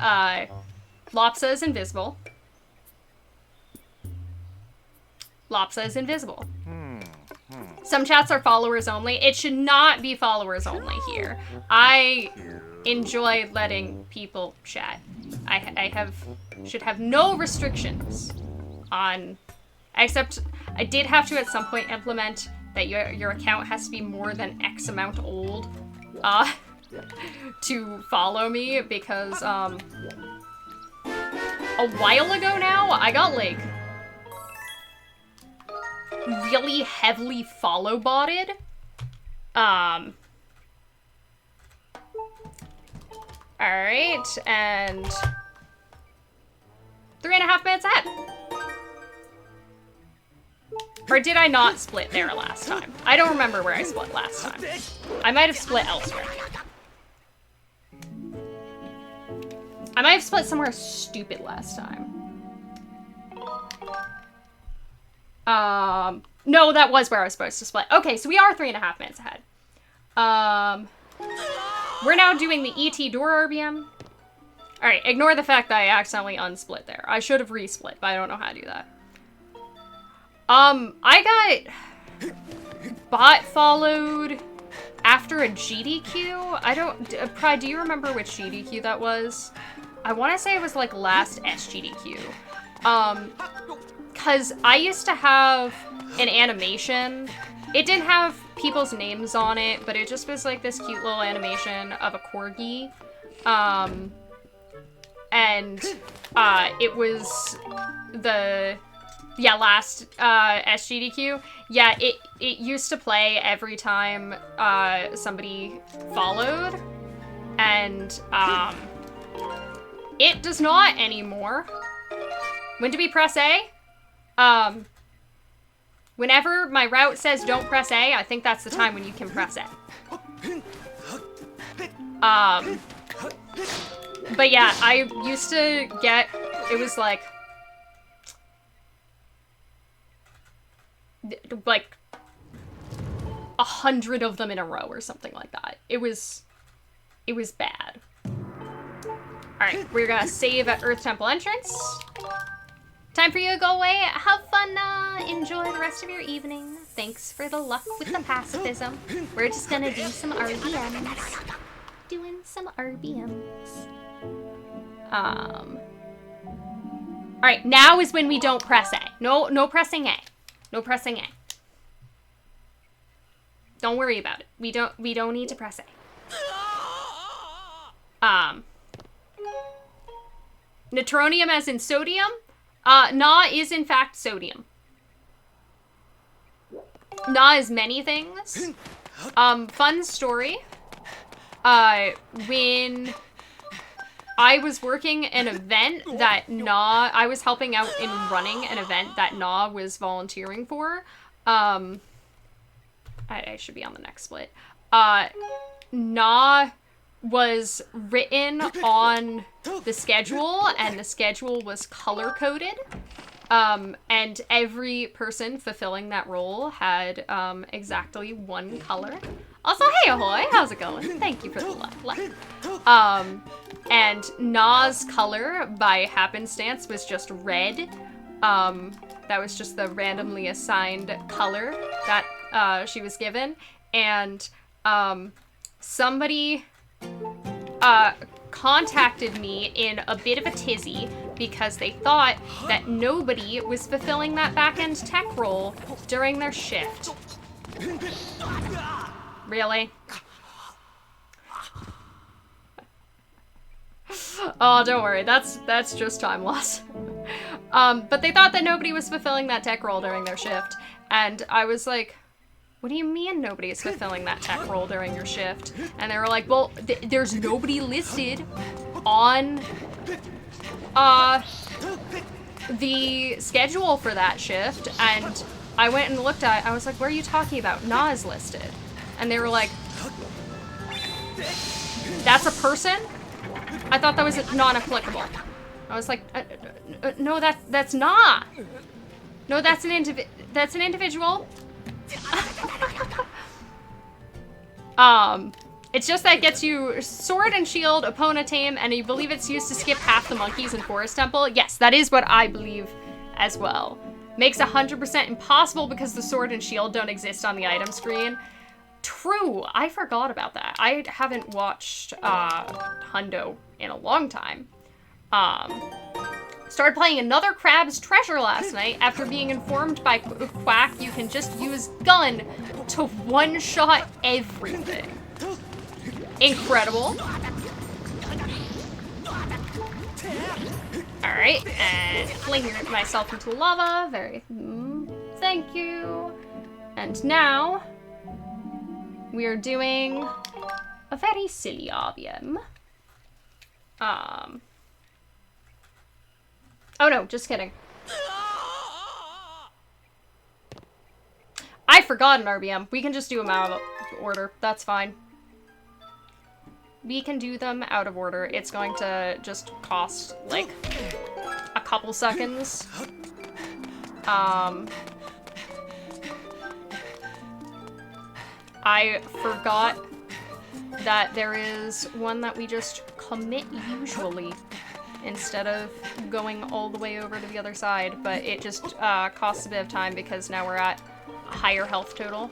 Lopsa is invisible. Lopsa is invisible. Some chats are followers only. It should not be followers only here. I enjoy letting people chat. I should have no restrictions on, except I did have to at some point implement that your account has to be more than X amount old to follow me, because a while ago now, I got, like, really heavily follow-botted. Alright, and 3.5 minutes ahead. Or did I not split there last time? I don't remember where I split last time. I might have split elsewhere. I might have split somewhere stupid last time. No, that was where I was supposed to split. Okay, so we are 3.5 minutes ahead. We're now doing the ET door RBM. Alright, ignore the fact that I accidentally unsplit there. I should have resplit, but I don't know how to do that. I got bot followed after a GDQ. I don't, Pride, do you remember which GDQ that was? I want to say it was like last SGDQ. Cause I used to have an animation. It didn't have people's names on it, but it just was like this cute little animation of a corgi. And it was the, yeah, last SGDQ. Yeah, it used to play every time somebody followed, and it does not anymore. When do we press A? Whenever my route says don't press A, I think that's the time when you can press A. But yeah, I used to get, it was like 100 of them in a row or something like that. It was bad. Alright, we're gonna save at Earth Temple entrance. Time for you to go away. Have fun, enjoy the rest of your evening. Thanks for the luck with the pacifism. We're just gonna do some RBMs. Doing some RBMs. Alright, now is when we don't press A. No pressing A. No pressing A. Don't worry about it. We don't need to press A. Neutronium as in sodium? Na is in fact sodium. Na is many things. Fun story. When I was working an event that I was helping out in running an event that Na was volunteering for. I should be on the next split. Na was written on the schedule, and the schedule was color-coded. And every person fulfilling that role had exactly one color. Also, hey ahoy, how's it going? Thank you for the like. And Na's color, by happenstance, was just red. That was just the randomly assigned color that she was given. And somebody contacted me in a bit of a tizzy because they thought that nobody was fulfilling that back-end tech role during their shift. Really? Oh, don't worry. That's just time loss. But they thought that nobody was fulfilling that tech role during their shift. And I was like, what do you mean nobody is fulfilling that tech role during your shift? And they were like, well, there's nobody listed on the schedule for that shift. And I went and looked at it. I was like, what are you talking about? Na is listed. And they were like, that's a person? I thought that was non-applicable. I was like, no, that's not. No, that's an individual. It's just that it gets you sword and shield, opponent tame, and you believe it's used to skip half the monkeys in Forest Temple. Yes, that is what I believe as well. Makes 100% impossible because the sword and shield don't exist on the item screen. True, I forgot about that. I haven't watched Hundo in a long time. Started playing another Crab's Treasure last night after being informed by Quack you can just use gun to one-shot everything. Incredible. Alright, and fling myself into lava. Thank you. And now we are doing a very silly RBM. Oh no, just kidding. I forgot an RBM. We can just do them out of order. That's fine. We can do them out of order. It's going to just cost, like, a couple seconds. I forgot that there is one that we just commit usually instead of going all the way over to the other side, but it just costs a bit of time because now we're at a higher health total.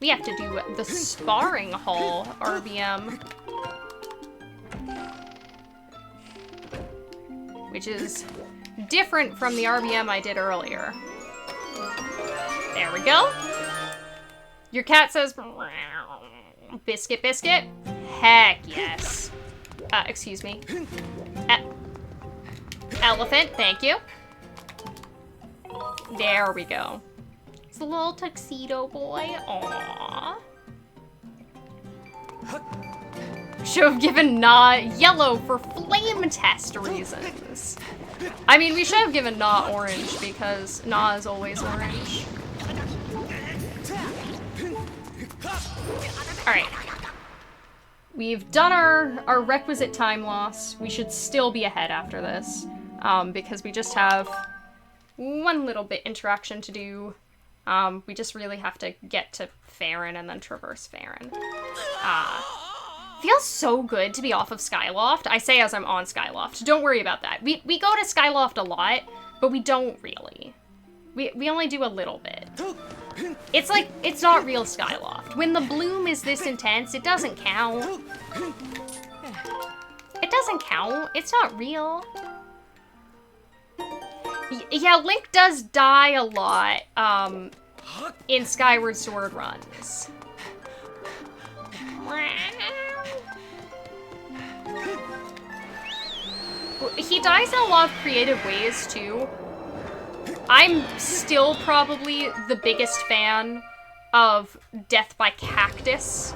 We have to do the Sparring Hall RBM, which is different from the RBM I did earlier. There we go. Your cat says, biscuit, biscuit. Heck yes. Excuse me. Elephant, thank you. There we go. It's a little tuxedo boy. Aww. Should have given Na yellow for flame test reasons. I mean, we should have given Na orange because Na is always orange. Alright. We've done our requisite time loss. We should still be ahead after this. Because we just have one little bit interaction to do. We just really have to get to Farron and then traverse Farron. Feels so good to be off of Skyloft. I say as I'm on Skyloft. Don't worry about that. We go to Skyloft a lot, but we don't really. We only do a little bit. It's like, it's not real Skyloft. When the bloom is this intense, it doesn't count. It doesn't count. It's not real. Yeah, Link does die a lot in Skyward Sword runs. He dies in a lot of creative ways, too. I'm still probably the biggest fan of death by cactus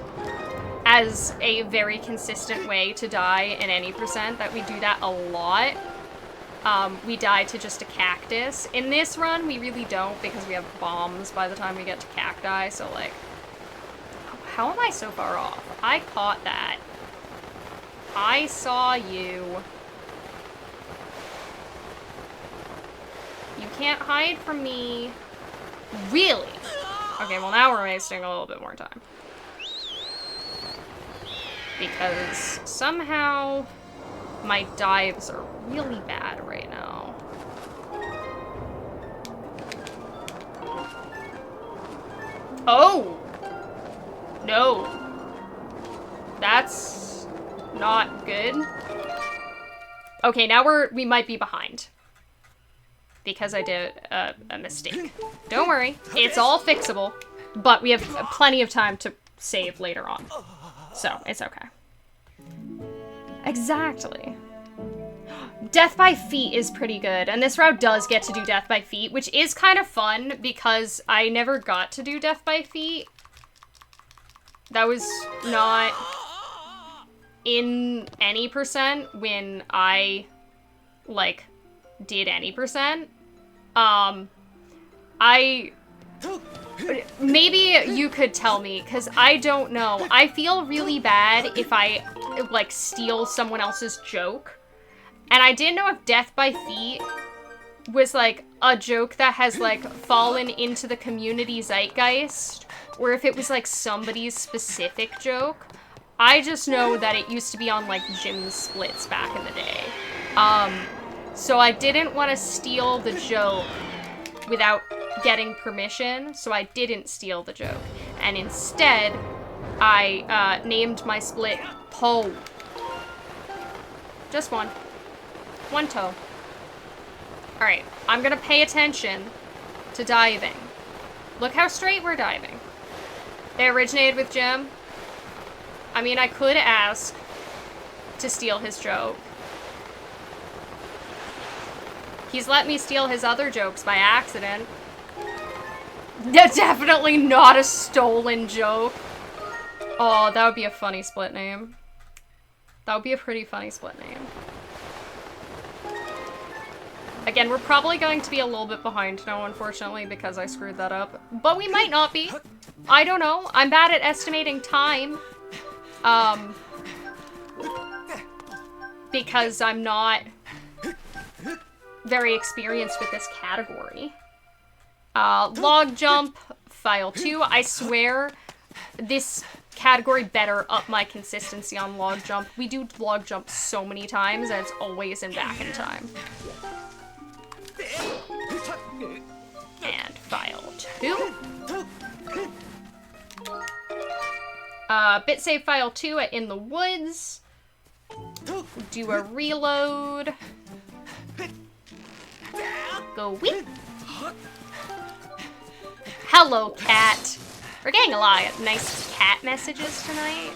as a very consistent way to die in any percent, that we do that a lot. We die to just a cactus. In this run, we really don't, because we have bombs by the time we get to cacti, so like... How am I so far off? I caught that. I saw you. You can't hide from me. Really? Okay, well now we're wasting a little bit more time. Because somehow my dives are really bad right now. Oh! No. That's not good. Okay, now we might be behind. Because I did a mistake. Don't worry, it's all fixable. But we have plenty of time to save later on. So, it's okay. Exactly. Death by feet is pretty good, and this route does get to do death by feet, which is kind of fun because I never got to do death by feet. That was not in any percent when I, like, did any percent. Maybe you could tell me, because I don't know. I feel really bad if I, like, steal someone else's joke. And I didn't know if death by feet was, like, a joke that has, like, fallen into the community zeitgeist, or if it was, like, somebody's specific joke. I just know that it used to be on, like, gym splits back in the day. So I didn't want to steal the joke without getting permission, so I didn't steal the joke. And instead, I named my split Toe. Just one. One toe. Alright, I'm gonna pay attention to diving. Look how straight we're diving. They originated with Jim. I mean, I could ask to steal his joke. He's let me steal his other jokes by accident. That's definitely not a stolen joke. Oh, that would be a funny split name. That would be a pretty funny split name. Again, we're probably going to be a little bit behind now, unfortunately, because I screwed that up. But we might not be. I don't know. I'm bad at estimating time. Because I'm not very experienced with this category. Log jump, file 2. I swear this category better up my consistency on log jump. We do log jump so many times and it's always in back in time. And file 2. Bit save file 2 at In the Woods. Do a reload. Go wee. Hello, cat. We're getting a lot of nice cat messages tonight.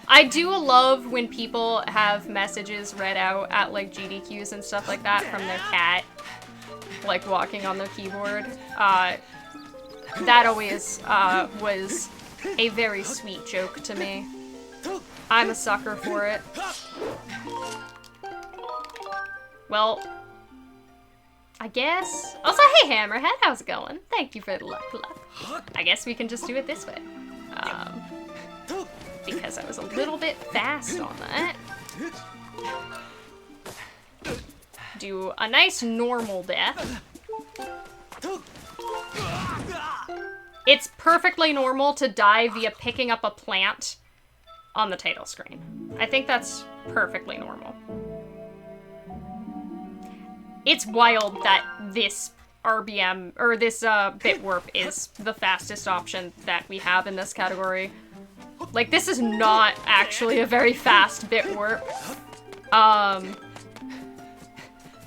I do love when people have messages read out at like GDQs and stuff like that from their cat, like walking on their keyboard. That always was a very sweet joke to me. I'm a sucker for it. Well, I guess. Also, hey Hammerhead, how's it going? Thank you for the luck. I guess we can just do it this way. Because I was a little bit fast on that. Do a nice normal death. It's perfectly normal to die via picking up a plant on the title screen. I think that's perfectly normal. It's wild that this RBM, or this bit warp is the fastest option that we have in this category. Like, this is not actually a very fast bit warp.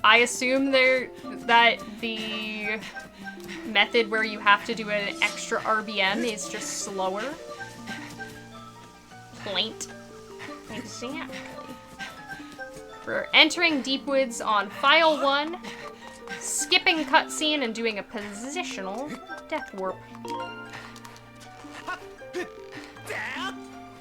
I assume that the method where you have to do an extra RBM is just slower. Plaint. Exactly. We're entering Deep Woods on file 1, skipping cutscene and doing a positional death warp.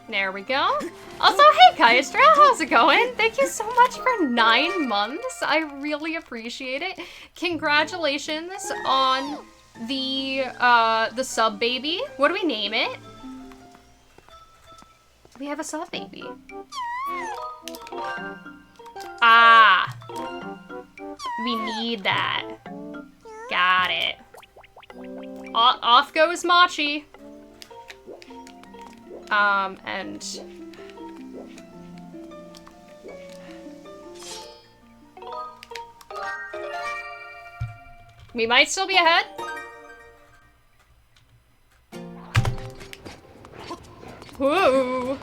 There we go. Also, hey Kystra, how's it going? Thank you so much for 9 months. I really appreciate it. Congratulations on the sub baby. What do we name it? We have a sub baby. Ah. We need that. Got it. Off goes Machi. And we might still be ahead. Whoa.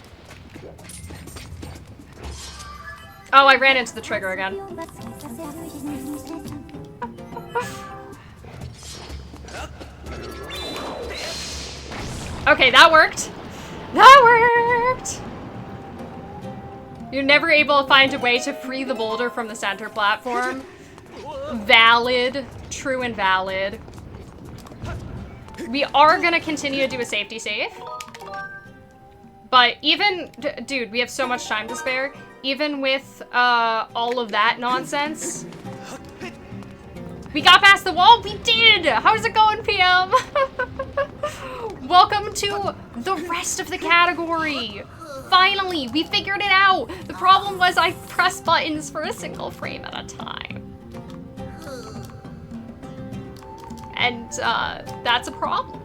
Oh, I ran into the trigger again. Okay, that worked. That worked! You're never able to find a way to free the boulder from the center platform. Valid. True and valid. We are gonna continue to do a safety save. But even... Dude, we have so much time to spare. Even with all of that nonsense. We got past the wall? We did! How's it going, PM? Welcome to the rest of the category. Finally, we figured it out. The problem was I pressed buttons for a single frame at a time. And that's a problem.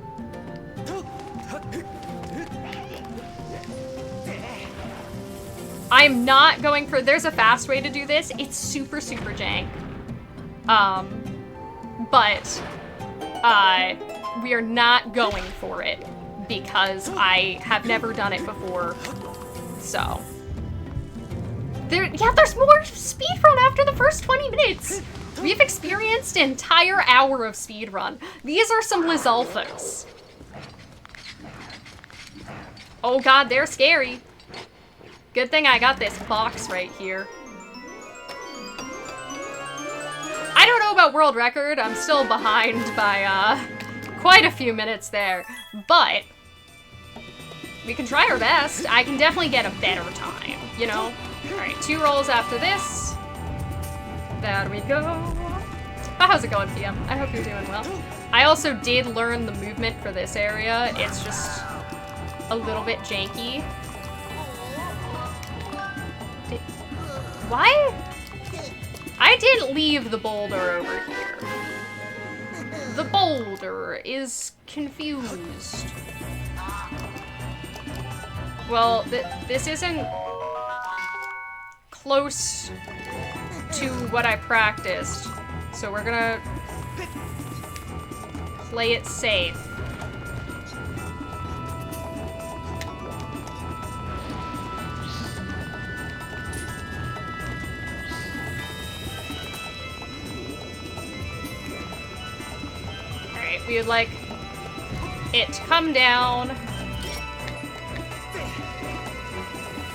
I'm not going for, there's a fast way to do this. It's super, super jank. But we are not going for it because I have never done it before. So there's more speedrun after the first 20 minutes. We've experienced an entire hour of speedrun. These are some Lizalfos. Oh god, they're scary. Good thing I got this box right here. I don't know about world record. I'm still behind by quite a few minutes there, but we can try our best. I can definitely get a better time, you know? All right, 2 rolls after this. There we go. But how's it going, PM? I hope you're doing well. I also did learn the movement for this area. It's just a little bit janky. Why? I didn't leave the boulder over here. The boulder is confused. Well, this isn't close to what I practiced, so we're gonna play it safe. We would like it to come down.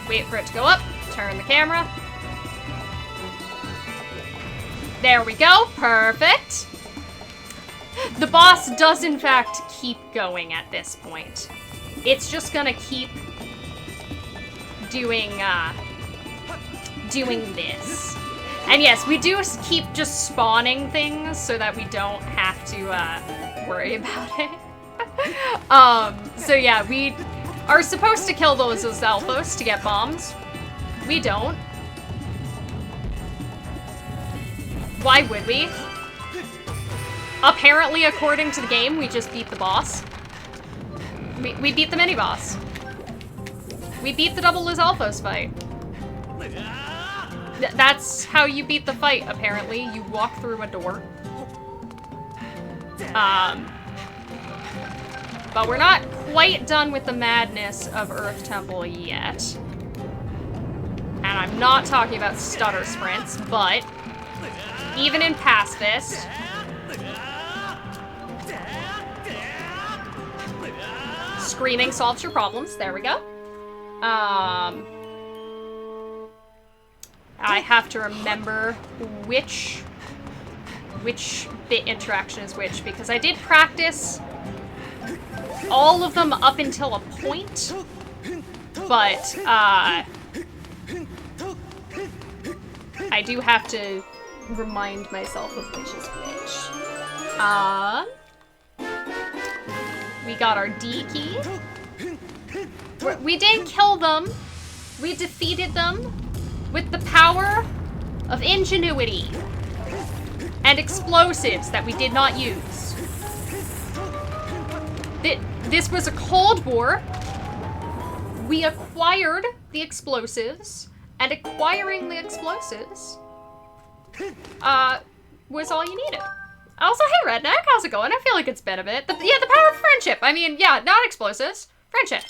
Wait for it to go up. Turn the camera. There we go. Perfect. The boss does, in fact, keep going at this point. It's just gonna keep doing this. And yes, we do keep just spawning things so that we don't have to worry about it. So yeah, we are supposed to kill those Lizalfos to get bombs. We don't. Why would we? Apparently, according to the game, we just beat the boss. We beat the mini-boss. We beat the Double Lizalfos fight. That's how you beat the fight, apparently. You walk through a door. But we're not quite done with the madness of Earth Temple yet. And I'm not talking about stutter sprints, but even in Pacifist, screaming solves your problems. There we go. I have to remember which bit interaction is which, because I did practice all of them up until a point, but I do have to remind myself of which is which. We got our D key. We didn't kill them. We defeated them with the power of ingenuity and explosives that we did not use. This was a Cold War. We acquired the explosives, and acquiring the explosives was all you needed. Also, hey Redneck, how's it going? I feel like it's been a bit. Yeah, the power of friendship. I mean, yeah, not explosives. Friendship.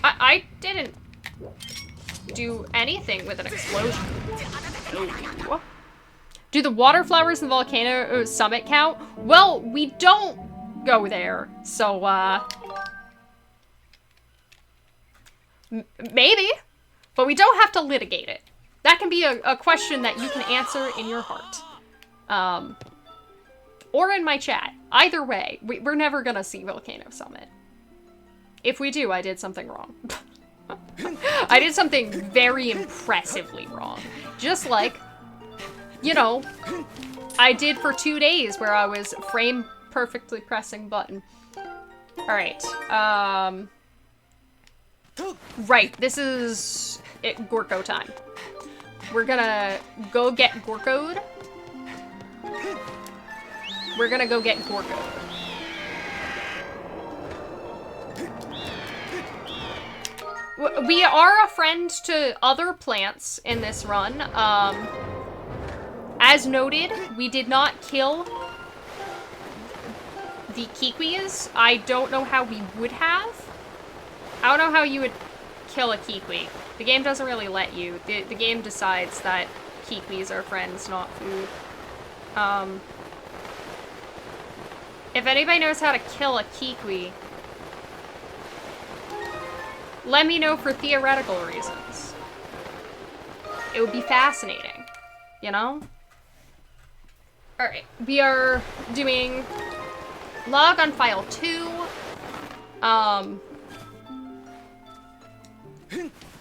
I didn't do anything with an explosion. Oh. Do the water flowers in the volcano summit count? Well, we don't go there, so, maybe. But we don't have to litigate it. That can be a question that you can answer in your heart. Or in my chat. Either way, we're never gonna see Volcano Summit. If we do, I did something wrong. I did something very impressively wrong. Just like, you know, I did for 2 days where I was frame perfectly pressing button. Alright, right, this is Gorko time. We're gonna go get Gorkoed. We're gonna go get Gorkoed. We are a friend to other plants in this run. As noted, we did not kill the Kikwis. I don't know how we would have. I don't know how you would kill a Kikwi. The game doesn't really let you. The game decides that Kikwis are friends, not food. If anybody knows how to kill a Kikwi, let me know for theoretical reasons. It would be fascinating, you know? Alright, we are doing log on file 2.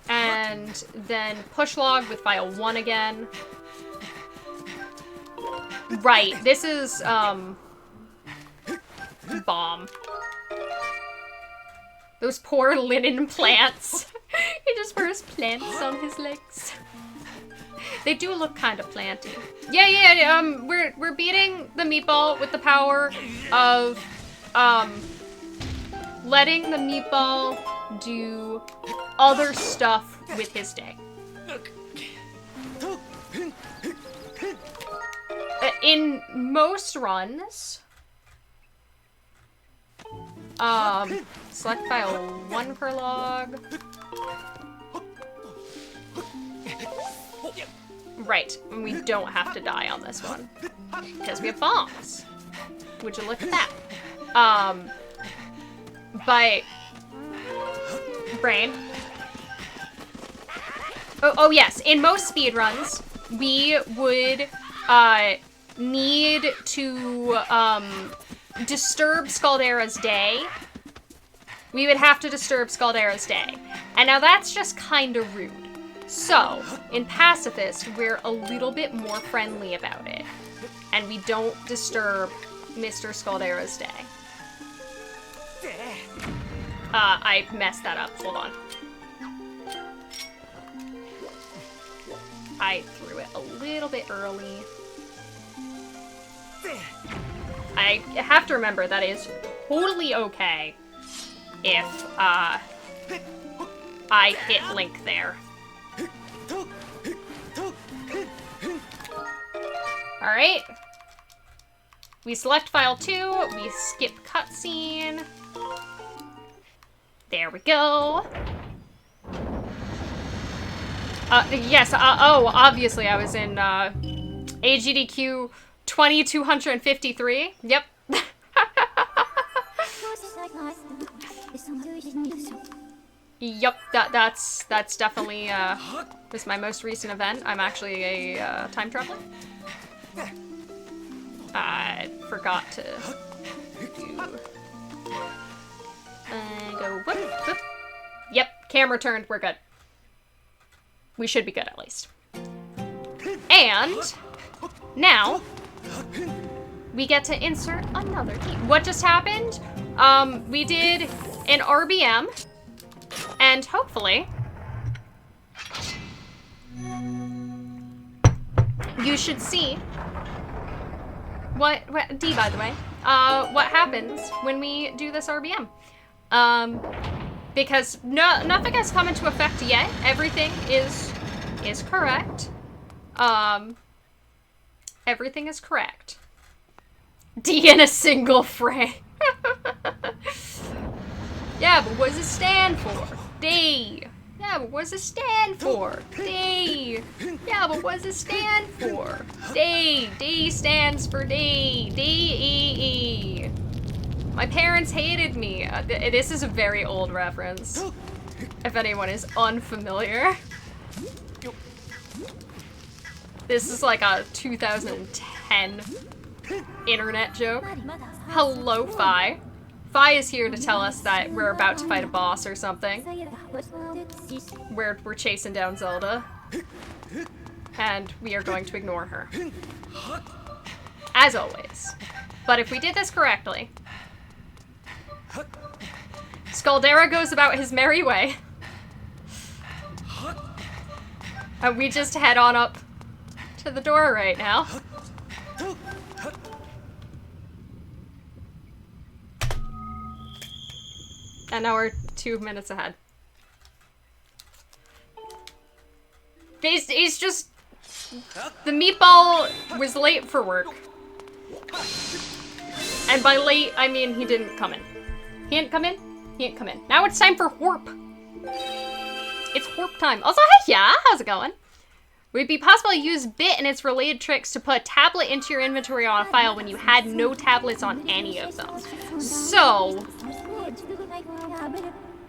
And then push log with file 1 again. Right, this is, bomb. Those poor linen plants. He just wears plants on his legs. They do look kind of planty. Yeah, we're beating the meatball with the power of, letting the meatball do other stuff with his day. In most runs, select file 1 for log. Right, and we don't have to die on this one, because we have bombs. Would you look at that? But brain. Oh yes, in most speedruns, we would need to disturb Scaldera's day. We would have to disturb Scaldera's day. And now that's just kind of rude. So, in Pacifist, we're a little bit more friendly about it. And we don't disturb Mr. Scaldera's day. I messed that up. Hold on. I threw it a little bit early. I have to remember that is totally okay if I hit Link there. Alright. We select file 2, we skip cutscene. There we go. Yes, oh, obviously I was in, AGDQ 2253. Yep. Yep, that's definitely, this is my most recent event. I'm actually a, time traveler. I forgot to do... go whoop, whoop. Yep, camera turned, we're good. We should be good, at least. And now we get to insert another key. What just happened? We did an RBM, and hopefully you should see what D, by the way, what happens when we do this RBM. Because nothing has come into effect yet. Everything is correct. Everything is correct. D in a single frame. Yeah, but what does it stand for? D. Yeah, but what does it stand for? D. Yeah, but what does it stand for? D. D stands for D. D-E-E. My parents hated me. This is a very old reference, if anyone is unfamiliar. This is like a 2010 internet joke. Hello, Fi. Fi is here to tell us that we're about to fight a boss or something. We're chasing down Zelda. And we are going to ignore her. As always. But if we did this correctly, Scaldera goes about his merry way. And we just head on up to the door right now. And now we're 2 minutes ahead. He's just... The meatball was late for work. And by late, I mean he didn't come in. He didn't come in? He didn't come in. Now it's time for Horp. It's Horp time. Also, hey, yeah, how's it going? Would it be possible to use Bit and its related tricks to put a tablet into your inventory on a file when you had no tablets on any of them? So,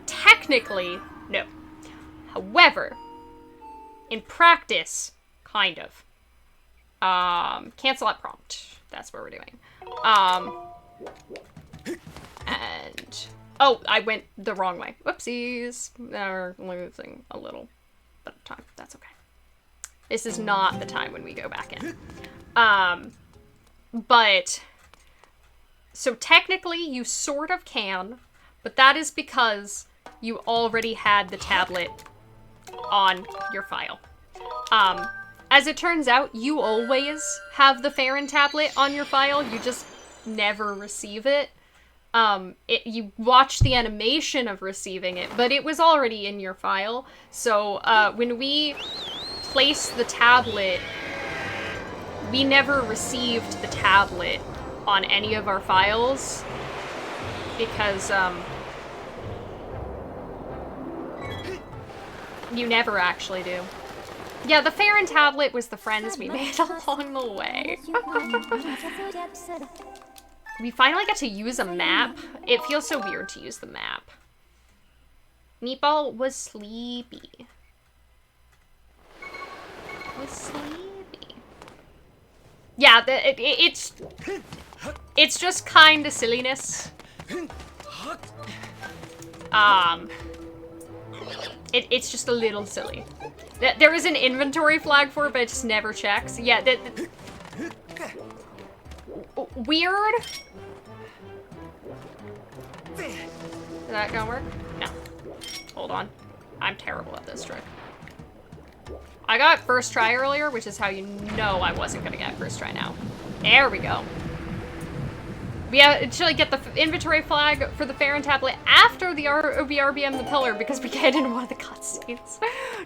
technically, no. However, in practice, kind of. Cancel at prompt. That's what we're doing. And... Oh, I went the wrong way. Whoopsies. Now we're losing a little bit of time. That's okay. This is not the time when we go back in. But... So technically, you sort of can, but that is because you already had the tablet on your file. As it turns out, you always have the Farron tablet on your file, you just never receive it. You watch the animation of receiving it, but it was already in your file. So, when we placed the tablet, we never received the tablet on any of our files, because, you never actually do. Yeah, the Farron tablet was the friends we made along the way. We finally get to use a map. It feels so weird to use the map. Meatball was sleepy. Yeah, it's just kind of silliness. It's just a little silly. There is an inventory flag for it, but it just never checks. Yeah, weird. Is that gonna work? No. Hold on. I'm terrible at this trick. I got first try earlier, which is how you know I wasn't gonna get first try now. There we go. We actually get the inventory flag for the Farron tablet after the RBM the pillar because we get into one of the cutscenes.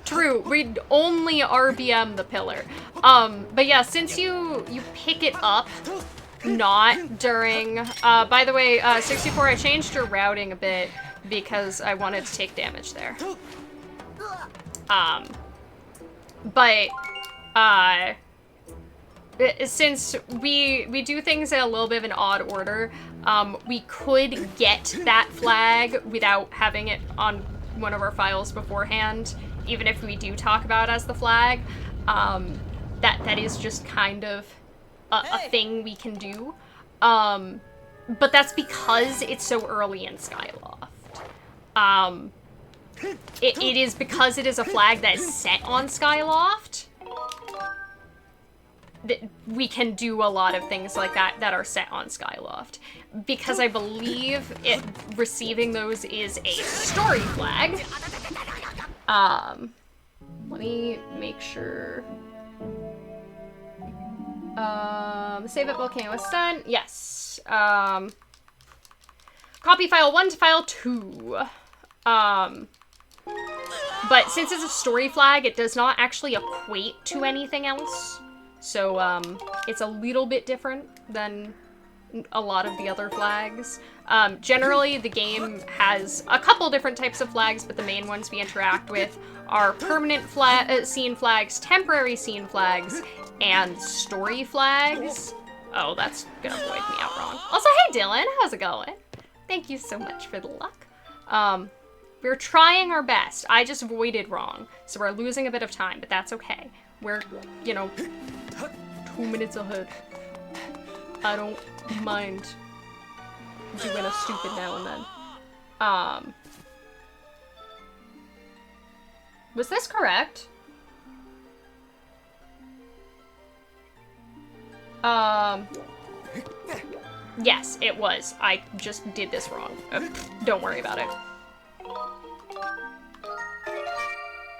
True, we only RBM the pillar. But yeah, since you pick it up, not during, by the way, 64, I changed your routing a bit because I wanted to take damage there. Since we do things in a little bit of an odd order, we could get that flag without having it on one of our files beforehand, even if we do talk about it as the flag. That is just kind of a thing we can do. But that's because it's so early in Skyloft. It is because it is a flag that is set on Skyloft that we can do a lot of things like that are set on Skyloft. Because I believe receiving those is a story flag. Let me make sure. Save at Volcano is done. Yes. Copy file 1 to file 2. But since it's a story flag, it does not actually equate to anything else. So, it's a little bit different than a lot of the other flags. Generally, the game has a couple different types of flags, but the main ones we interact with are permanent scene flags, temporary scene flags, and story flags. Oh, that's gonna void me out wrong. Also, hey Dylan, how's it going? Thank you so much for the luck. We're trying our best. I just voided wrong, so we're losing a bit of time, but that's okay. We're, 2 minutes ahead. I don't mind doing a stupid now and then. Was this correct? Yes, it was. I just did this wrong. Don't worry about it.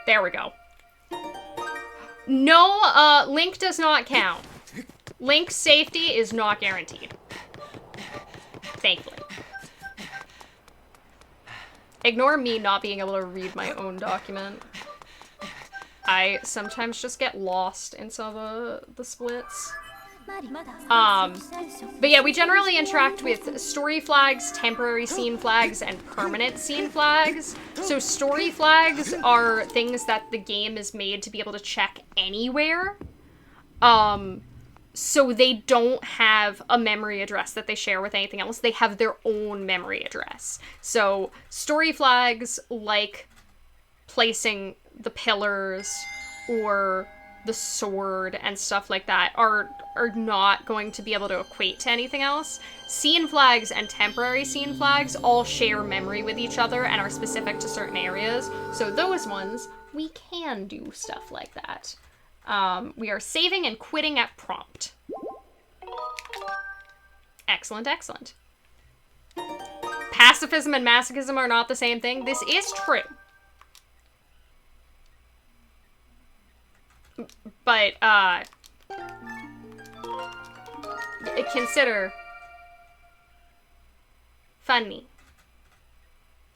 There we go. No, Link does not count. Link's safety is not guaranteed. Thankfully. Ignore me not being able to read my own document. I sometimes just get lost in some of the splits. But yeah, we generally interact with story flags, temporary scene flags, and permanent scene flags. So story flags are things that the game is made to be able to check anywhere. So they don't have a memory address that they share with anything else. They have their own memory address. So story flags, like placing the pillars or the sword and stuff like that, are not going to be able to equate to anything else. Scene flags and temporary scene flags all share memory with each other and are specific to certain areas. So those ones, we can do stuff like that. We are saving and quitting at prompt. Excellent, excellent. Pacifism and masochism are not the same thing. This is true. But, consider funny.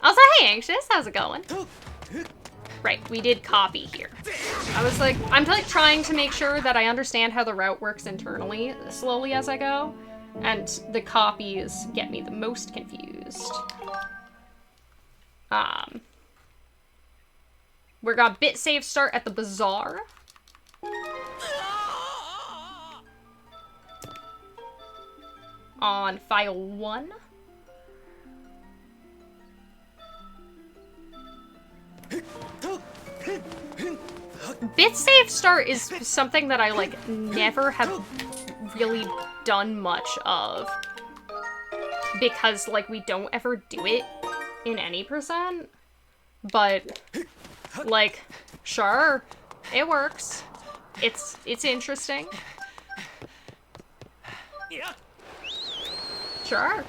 Also, hey, Anxious, how's it going? Right, we did copy here. I was like, I'm like trying to make sure that I understand how the route works internally slowly as I go, and the copies get me the most confused. We got bit save start at the bazaar. On file 1. Bit save start is something that I like never have really done much of, because like we don't ever do it in any percent, but like sure, it works. It's interesting. Sure.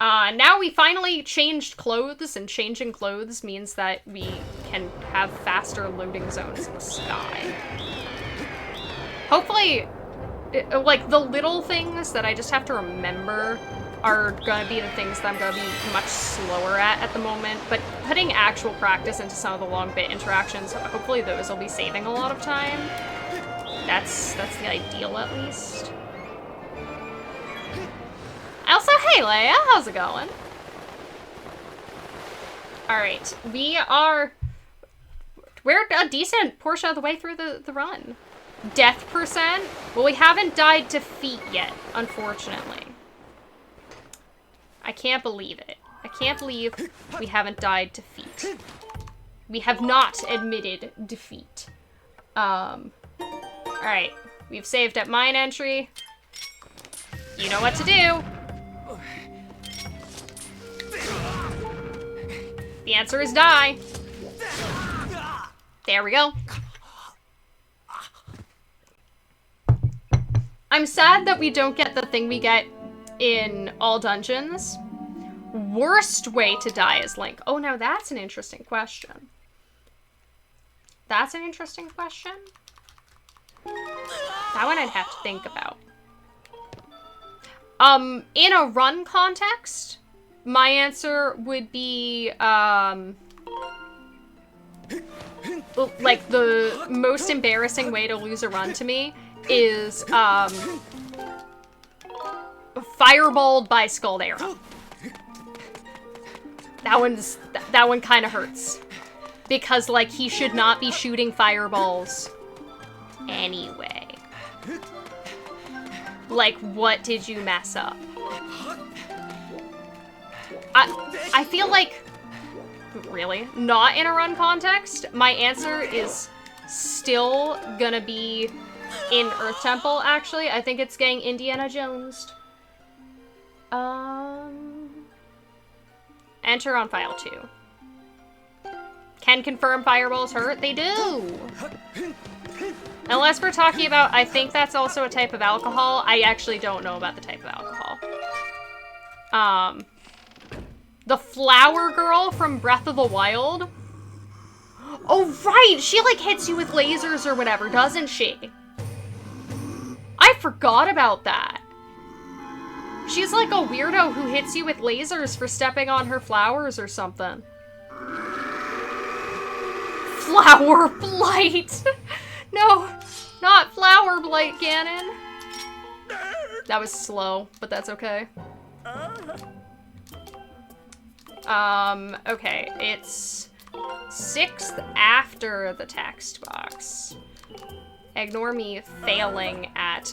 Now we finally changed clothes, and changing clothes means that we can have faster loading zones in the sky. Hopefully like, the little things that I just have to remember are gonna be the things that I'm gonna be much slower at the moment, but putting actual practice into some of the long bit interactions, hopefully those will be saving a lot of time. That's the ideal, at least. Also, hey Leia, how's it going? Alright, we're a decent portion of the way through the run. Death percent? Well, we haven't died to feet yet, unfortunately. I can't believe it. I can't believe we haven't died to feet. We have not admitted defeat. Alright, we've saved at mine entry. You know what to do. The answer is die. There we go. I'm sad that we don't get the thing we get in all dungeons. Worst way to die is Link. Oh, now that's an interesting question. That's an interesting question. That one I'd have to think about. In a run context, my answer would be, like, the most embarrassing way to lose a run to me is, fireballed by Scaldera. That one kind of hurts. Because, like, he should not be shooting fireballs anyway. Like, what did you mess up? I feel like, really, not in a run context, my answer is still gonna be in Earth Temple, actually. I think it's getting Indiana Jones'd. Enter on file 2. Can confirm fireballs hurt? They do! Unless we're talking about, I think that's also a type of alcohol. I actually don't know about the type of alcohol. The flower girl from Breath of the Wild. Oh, right! She, like, hits you with lasers or whatever, doesn't she? I forgot about that. She's like a weirdo who hits you with lasers for stepping on her flowers or something. Flower Blight! No, not Flower Blight, Ganon. That was slow, but that's okay. Okay, it's 6th after the text box. Ignore me failing at,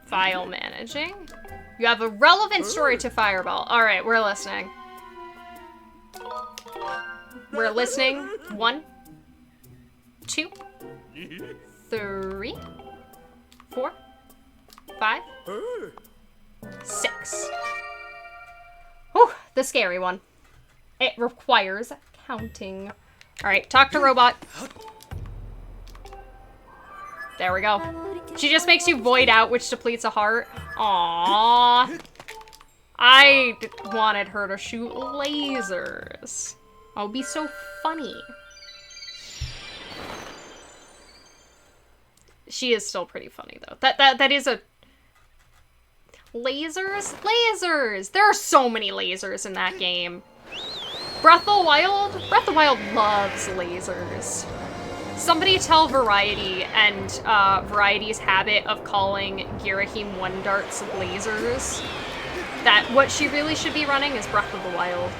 file managing. You have a relevant story to Fireball. Alright, we're listening. We're listening. 1, 2, 3, 4, 5, 6. Whew, the scary one. It requires counting. Alright, talk to robot. There we go. She just makes you void out, which depletes a heart. Aww. I wanted her to shoot lasers. That would be so funny. She is still pretty funny, though. That is a... Lasers? Lasers! There are so many lasers in that game. Breath of the Wild loves lasers. Somebody tell Variety and Variety's habit of calling Girahim One Darts lasers that what she really should be running is Breath of the Wild.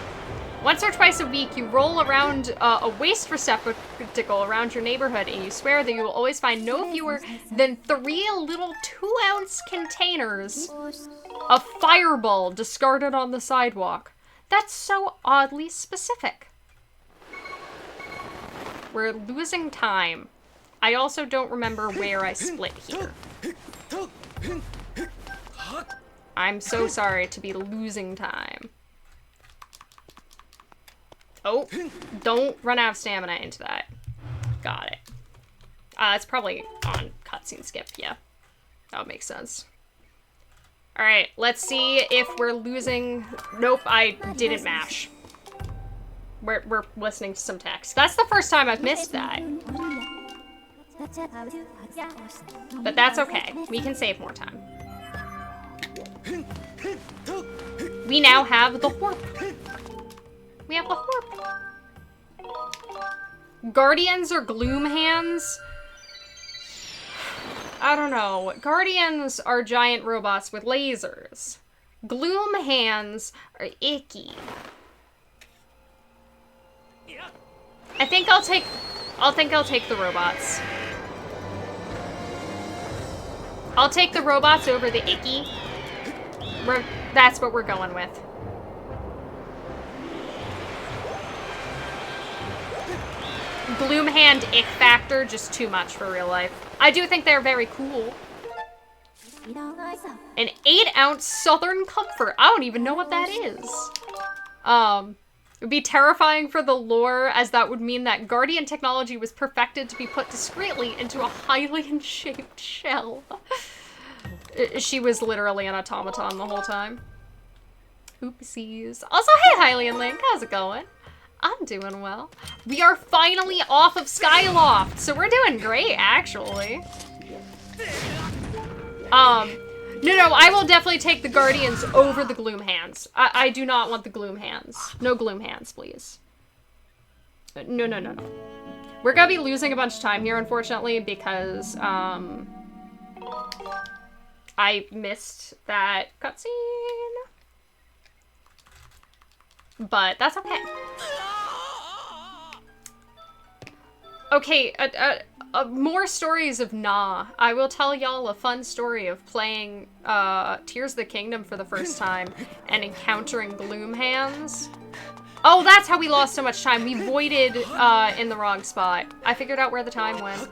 Once or twice a week, you roll around a waste receptacle around your neighborhood, and you swear that you will always find no fewer than 3 little 2-ounce containers of Fireball discarded on the sidewalk. That's so oddly specific. We're losing time. I also don't remember where I split here. I'm so sorry to be losing time. Oh, don't run out of stamina into that. Got it. It's probably on cutscene skip, yeah. That would make sense. Alright, let's see if we're losing... Nope, I didn't mash. We're listening to some text. That's the first time I've missed that. But that's okay. We can save more time. We now have the Horp. We have the Horp. Guardians or Gloom Hands? I don't know. Guardians are giant robots with lasers. Gloom Hands are icky. I think I'll take the robots. I'll take the robots over the icky. That's what we're going with. Gloom Hand ick factor, just too much for real life. I do think they're very cool. An 8-ounce Southern Comfort. I don't even know what that is. It would be terrifying for the lore, as that would mean that Guardian technology was perfected to be put discreetly into a Hylian-shaped shell. She was literally an automaton the whole time. Oopsies. Also, hey Hylian Link, how's it going? I'm doing well. We are finally off of Skyloft, so we're doing great, actually. No, I will definitely take the Guardians over the Gloom Hands. I do not want the Gloom Hands. No Gloom Hands, please. No. We're gonna be losing a bunch of time here, unfortunately, because, I missed that cutscene. But that's okay. Okay, more stories of Nah. I will tell y'all a fun story of playing Tears of the Kingdom for the first time and encountering Gloom Hands. Oh, that's how we lost so much time. We voided in the wrong spot. I figured out where the time went.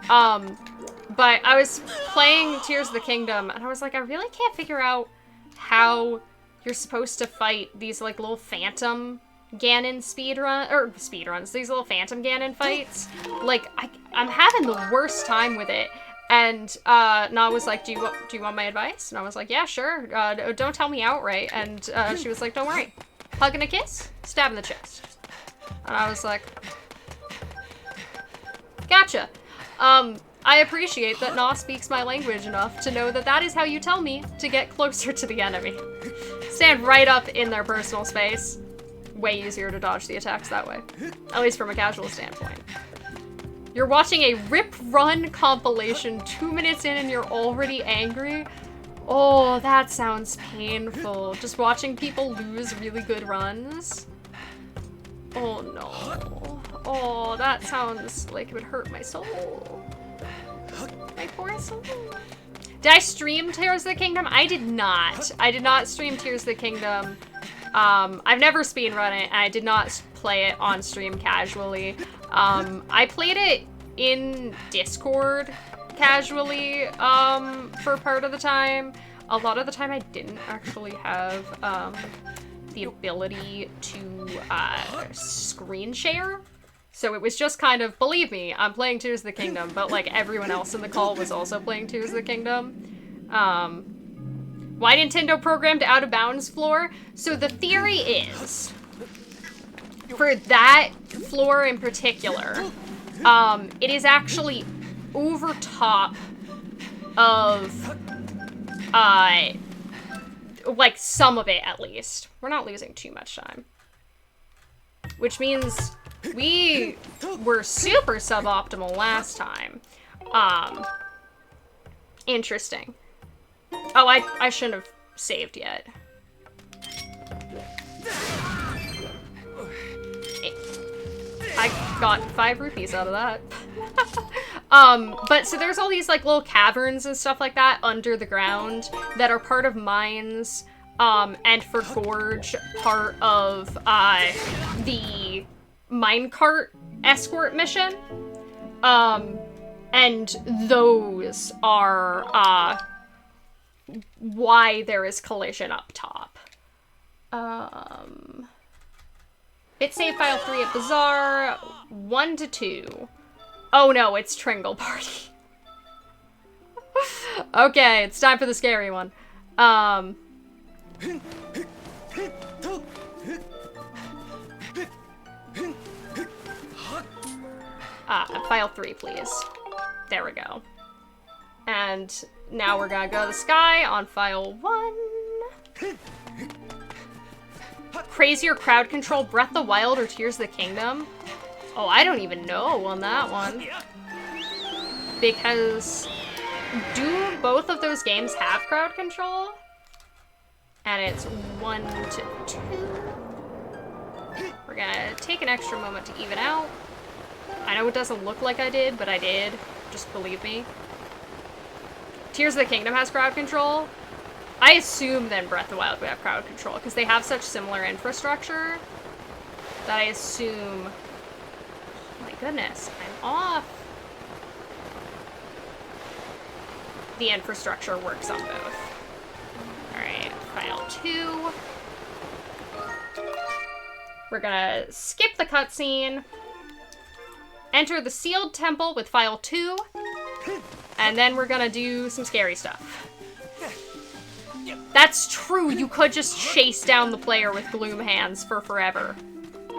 But I was playing Tears of the Kingdom and I was like, I really can't figure out how you're supposed to fight these like little phantom Ganon speedruns, these little phantom Ganon fights. Like, I'm having the worst time with it. And Na was like, do you want my advice? And I was like, yeah, sure. Don't tell me outright. And she was like, don't worry. Hug and a kiss, stab in the chest. And I was like, gotcha. I appreciate that Na speaks my language enough to know that that is how you tell me to get closer to the enemy. Stand right up in their personal space. Way easier to dodge the attacks that way. At least from a casual standpoint. You're watching a Rip Run compilation 2 minutes in and you're already angry? Oh, that sounds painful. Just watching people lose really good runs? Oh no. Oh, that sounds like it would hurt my soul. My poor soul. Did I stream Tears of the Kingdom? I did not. I did not stream Tears of the Kingdom. I've never speedrun it, and I did not play it on stream casually. I played it in Discord casually, for part of the time. A lot of the time I didn't actually have, the ability to, screen share. So it was just kind of, believe me, I'm playing Tears of the Kingdom, but like everyone else in the call was also playing Tears of the Kingdom. Why Nintendo programmed Out of Bounds floor? So the theory is, for that floor in particular, it is actually over top of, like some of it at least. We're not losing too much time. Which means we were super suboptimal last time. Interesting. Oh, I shouldn't have saved yet. I got 5 rupees out of that. But so there's all these like little caverns and stuff like that under the ground that are part of mines, and for Gorge, part of, the minecart escort mission. And those are, why there is collision up top. Bit save file 3 at Bazaar, 1 to 2. Oh no, it's Tringle Party. Okay, it's time for the scary one. File 3, please. There we go. And now we're gonna go to the sky on file 1. Crazier crowd control, Breath of the Wild or Tears of the Kingdom? Oh, I don't even know on that one. Because do both of those games have crowd control? And it's 1 to 2. We're gonna take an extra moment to even out. I know it doesn't look like I did, but I did. Just believe me. Tears of the Kingdom has crowd control. I assume then Breath of the Wild would have crowd control, because they have such similar infrastructure that I assume... Oh my goodness, I'm off. The infrastructure works on both. Alright, file 2. We're gonna skip the cutscene. Enter the sealed temple with file 2. And then we're gonna do some scary stuff. That's true, you could just chase down the player with gloom hands for forever.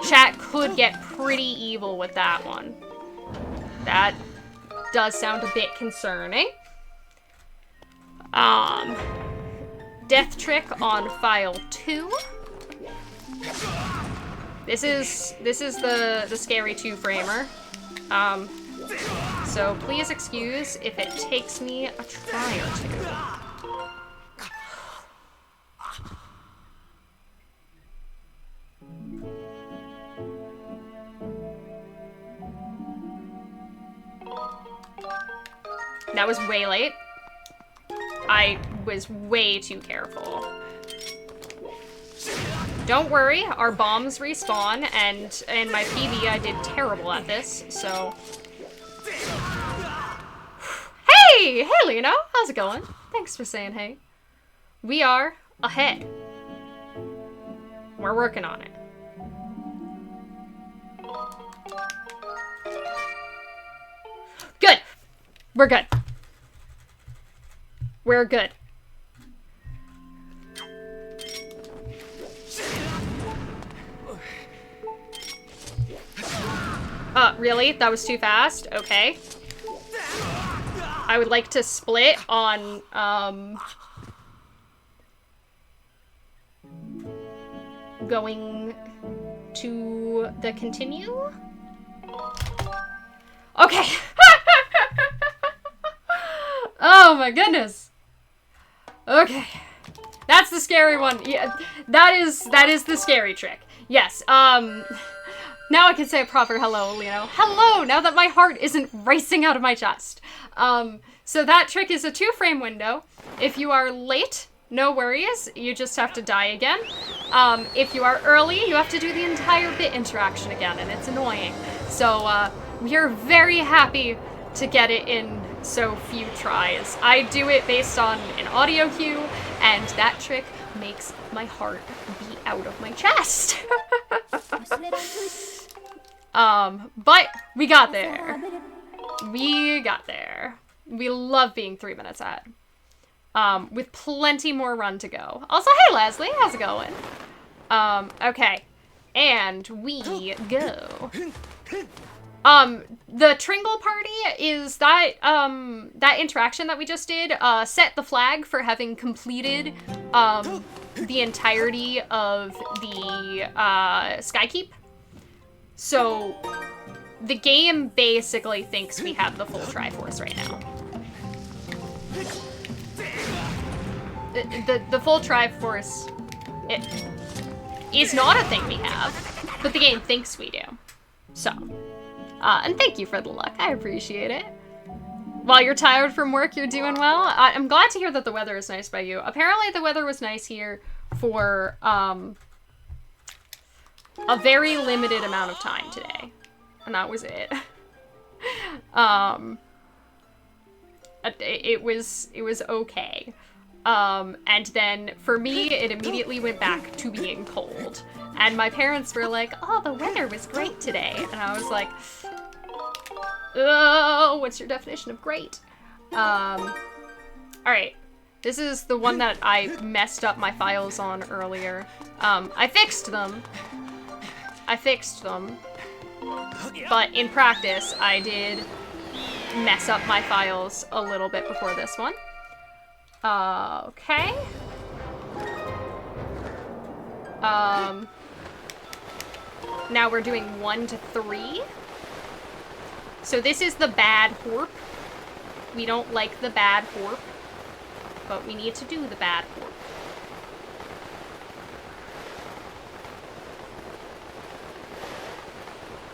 Chat could get pretty evil with that one. That does sound a bit concerning. Death trick on file 2. This is the scary 2-framer. So please excuse if it takes me a try or two. That was way late. I was way too careful. Don't worry, our bombs respawn, and in my PB I did terrible at this, so... Hey! Hey, Lino! How's it going? Thanks for saying hey. We are ahead. We're working on it. Good! We're good. We're good. Really? That was too fast? Okay. I would like to split on, going to the continue? Okay. Oh my goodness. Okay. That's the scary one. Yeah, that is the scary trick. Yes, now I can say a proper hello, Lino. Hello, now that my heart isn't racing out of my chest. So that trick is a 2-frame window. If you are late, no worries. You just have to die again. If you are early, you have to do the entire bit interaction again, and it's annoying. So, we are very happy to get it in so few tries. I do it based on an audio cue, and that trick makes my heart beat out of my chest. But we got there. We got there. We love being 3 minutes ahead. With plenty more run to go. Also, hey Leslie, how's it going? Okay. And we go. The Tringle party is that, that interaction that we just did, set the flag for having completed, the entirety of the, Skykeep. So, the game basically thinks we have the full Triforce right now. The full Triforce, it is not a thing we have, but the game thinks we do. So, and thank you for the luck, I appreciate it. While you're tired from work, you're doing well. I'm glad to hear that the weather is nice by you. Apparently the weather was nice here for, a very limited amount of time today. And that was it. It was okay. And then for me, it immediately went back to being cold. And my parents were like, oh, the weather was great today. And I was like, oh, what's your definition of great? Alright. This is the one that I messed up my files on earlier. I fixed them. But in practice, I did mess up my files a little bit before this one. Okay. Now we're doing 1 to 3. So this is the bad Horp. We don't like the bad Horp, but we need to do the bad Horp.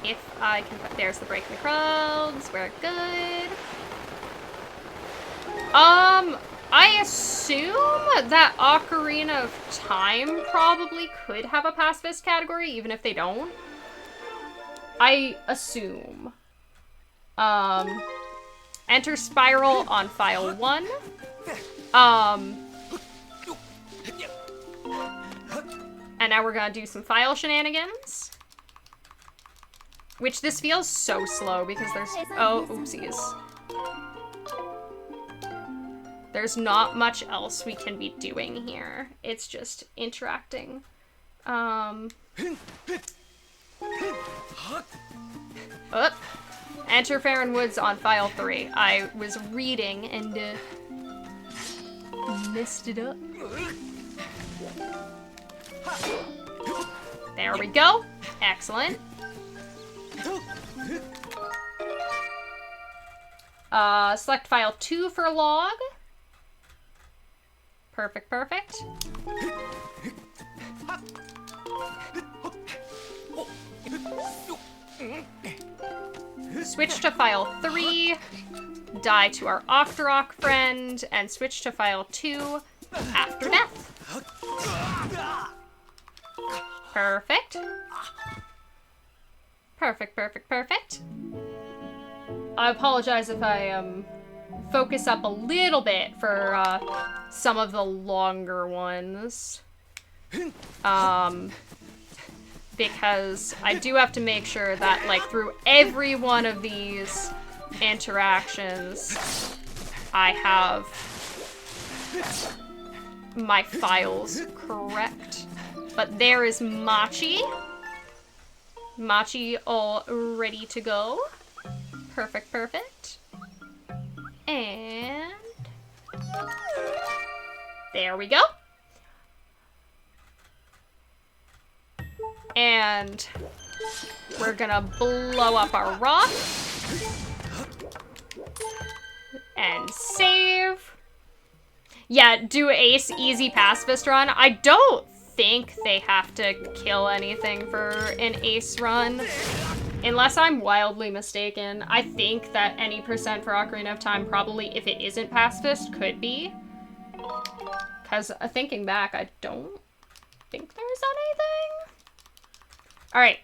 If I can, there's the break in the crowds, we're good. I assume that Ocarina of Time probably could have a pacifist category, even if they don't. I assume. Enter Spiral on file 1. And now we're gonna do some file shenanigans. Which this feels so slow because there's, oh, oopsies. There's not much else we can be doing here. It's just interacting. Enter Farron Woods on file 3. I was reading and messed it up. There we go. Excellent. Select file 2 for log. Perfect, perfect. Switch to file 3, die to our Octorok friend, and switch to file 2 after death. Perfect. Perfect, perfect, perfect. I apologize if I focus up a little bit for some of the longer ones. Because I do have to make sure that, like, through every one of these interactions, I have my files correct. But there is Machi. Machi all ready to go. Perfect, perfect. And there we go. And we're gonna blow up our rock. And save. Yeah, do Ace easy pacifist run. I don't think they have to kill anything for an Ace run. Unless I'm wildly mistaken. I think that any percent for Ocarina of Time probably, if it isn't pacifist, could be. Because thinking back, I don't think there's anything. Alright.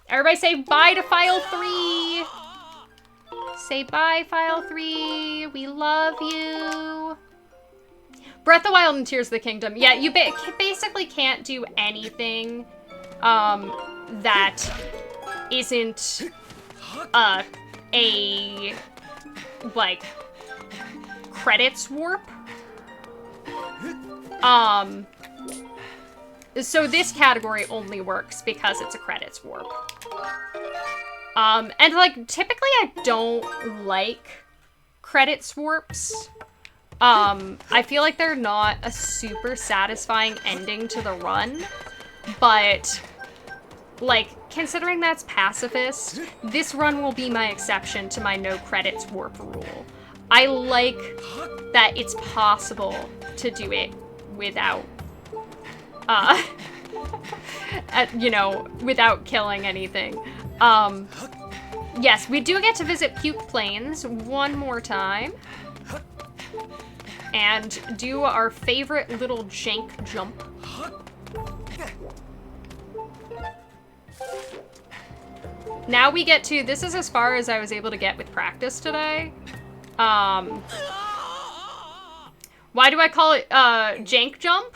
Everybody say bye to file 3. Say bye, file 3. We love you. Breath of the Wild and Tears of the Kingdom. Yeah, you basically can't do anything that isn't a, like, credits warp. So this category only works because it's a credits warp. And, like, typically I don't like credits warps. I feel like they're not a super satisfying ending to the run, but, like, considering that's pacifist, this run will be my exception to my no credits warp rule. I like that it's possible to do it without, you know, without killing anything. Yes, we do get to visit Puke Plains one more time. And do our favorite little jank jump. Now we get to, this is as far as I was able to get with practice today. Why do I call it, jank jump?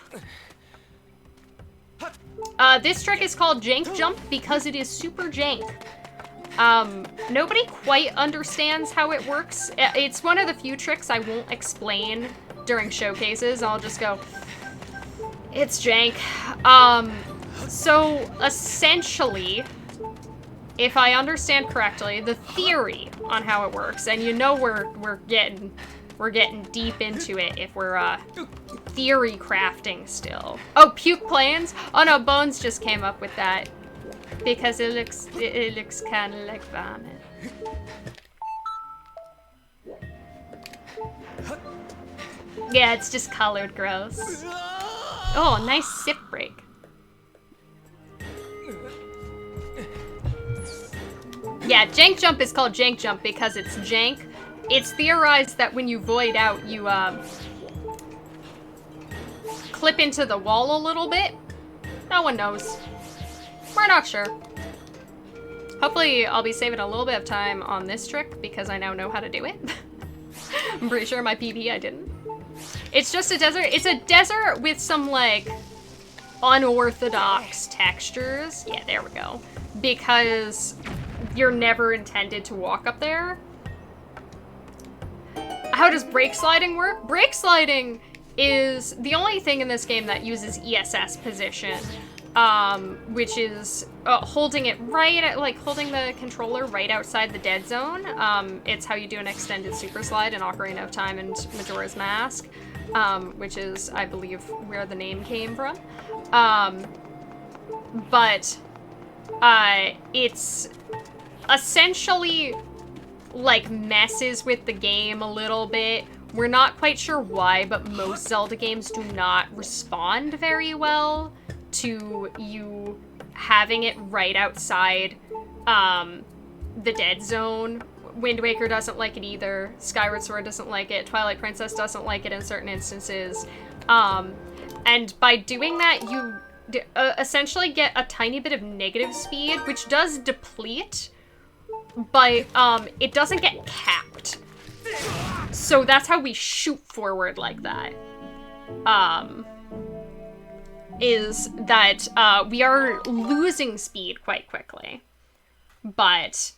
This trick is called jank jump because it is super jank. Nobody quite understands how it works. It's one of the few tricks I won't explain during showcases. I'll just go, it's jank. So essentially, if I understand correctly, the theory on how it works, and you know we're getting deep into it if we're theory crafting still. Oh, puke plans? Oh no, Bones just came up with that because it looks kind of like vomit. Yeah, it's just colored gross. Oh, nice sip break. Yeah, jank jump is called jank jump because it's jank. It's theorized that when you void out, you clip into the wall a little bit. No one knows. We're not sure. Hopefully, I'll be saving a little bit of time on this trick because I now know how to do it. I'm pretty sure my PB I didn't. It's just a desert. It's a desert with some, like, unorthodox textures. Yeah, there we go. Because you're never intended to walk up there. How does brake sliding work? Brake sliding is the only thing in this game that uses ESS position, which is holding it right, like holding the controller right outside the dead zone. It's how you do an extended super slide in Ocarina of Time and Majora's Mask, which is, I believe, where the name came from. But it's essentially like messes with the game a little bit. We're not quite sure why, but most Zelda games do not respond very well to you having it right outside the dead zone. Wind Waker doesn't like it either. Skyward Sword doesn't like it. Twilight Princess doesn't like it in certain instances. And by doing that, you essentially get a tiny bit of negative speed, which does deplete, but it doesn't get capped. So that's how we shoot forward like that. Is that we are losing speed quite quickly. But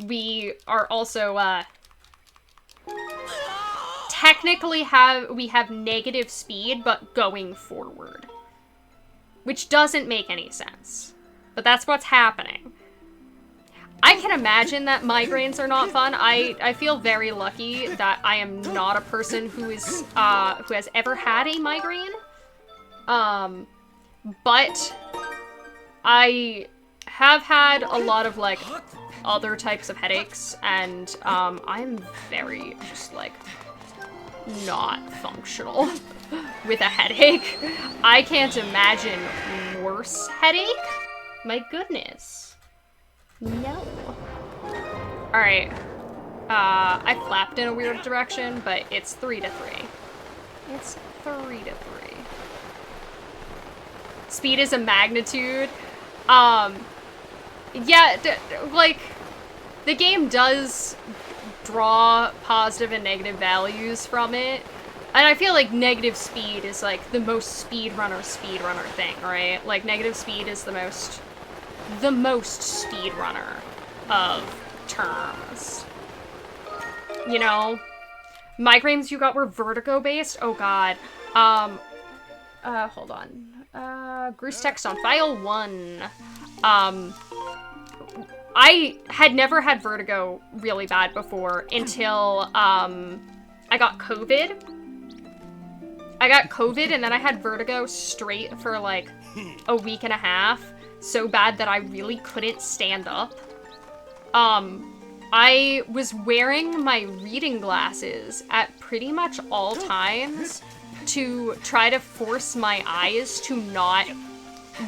we are also technically we have negative speed, but going forward. Which doesn't make any sense. But that's what's happening. I can imagine that migraines are not fun. I feel very lucky that I am not a person who is who has ever had a migraine. But I have had a lot of like other types of headaches, and I'm very just like not functional with a headache. I can't imagine worse headache. My goodness. No. Alright. I flapped in a weird direction, but it's 3-3. It's 3-3. Speed is a magnitude. Yeah, like, the game does draw positive and negative values from it. And I feel like negative speed is, like, the most speedrunner thing, right? Like, negative speed is the most speedrunner of terms. You know? Migraines you got were vertigo-based? Oh, God. Hold on. Gru's text on file 1. I had never had vertigo really bad before until, I got COVID. I got COVID and then I had vertigo straight for like a week and a half. So bad that I really couldn't stand up. I was wearing my reading glasses at pretty much all times to try to force my eyes to not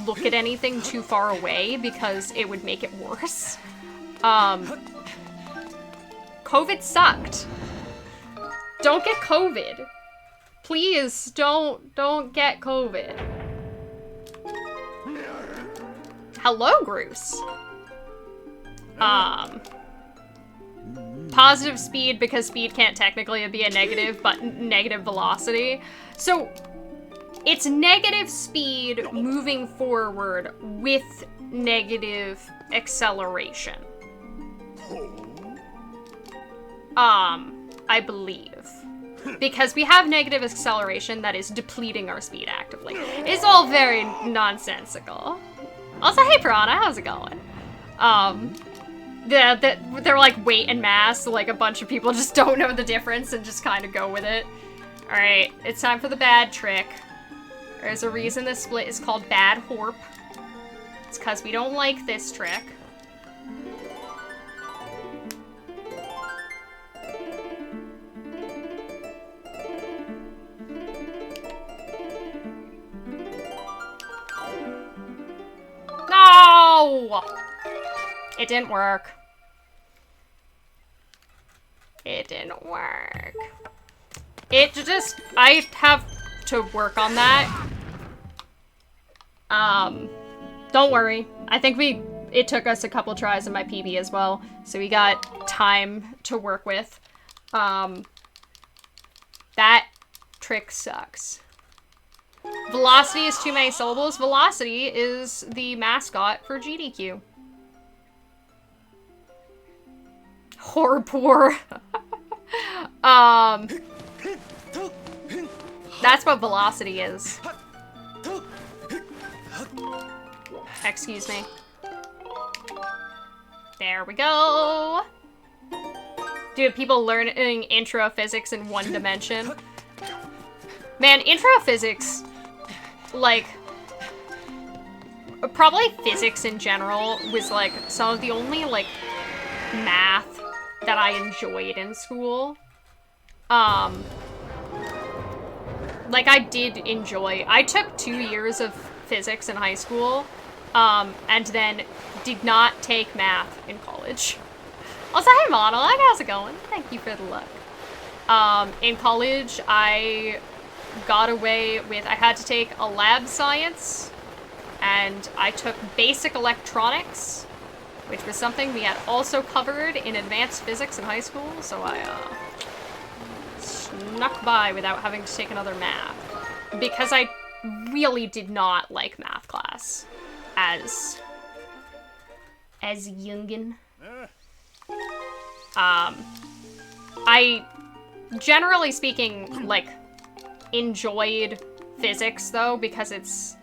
look at anything too far away because it would make it worse. COVID sucked. Don't get COVID. Please don't get COVID. Hello, Gruce. Positive speed because speed can't technically be a negative, but negative velocity. So it's negative speed moving forward with negative acceleration. I believe. Because we have negative acceleration that is depleting our speed actively. It's all very nonsensical. Also, hey Piranha, how's it going? They're like weight and mass, so like a bunch of people just don't know the difference and just kind of go with it. Alright, it's time for the bad trick. There's a reason this split is called Bad Horp. It's because we don't like this trick. No! It didn't work. It didn't work. It just, I have to work on that. Don't worry. I think it took us a couple tries in my PB as well, so we got time to work with. That trick sucks. Velocity is too many syllables. Velocity is the mascot for GDQ. Horror. That's what velocity is. Excuse me. There we go. Dude, people learning intro physics in one dimension. Man, intro physics, like, probably physics in general was like some of the only like math that I enjoyed in school. Like I did enjoy, I took 2 years of physics in high school, and then did not take math in college. Also, hey Monologue, how's it going? Thank you for the look. In college, I got away with, I had to take a lab science, and I took basic electronics, which was something we had also covered in advanced physics in high school, so I snuck by without having to take another math. Because I really did not like math class as youngin'. I, generally speaking, like, enjoyed physics, though, because it's,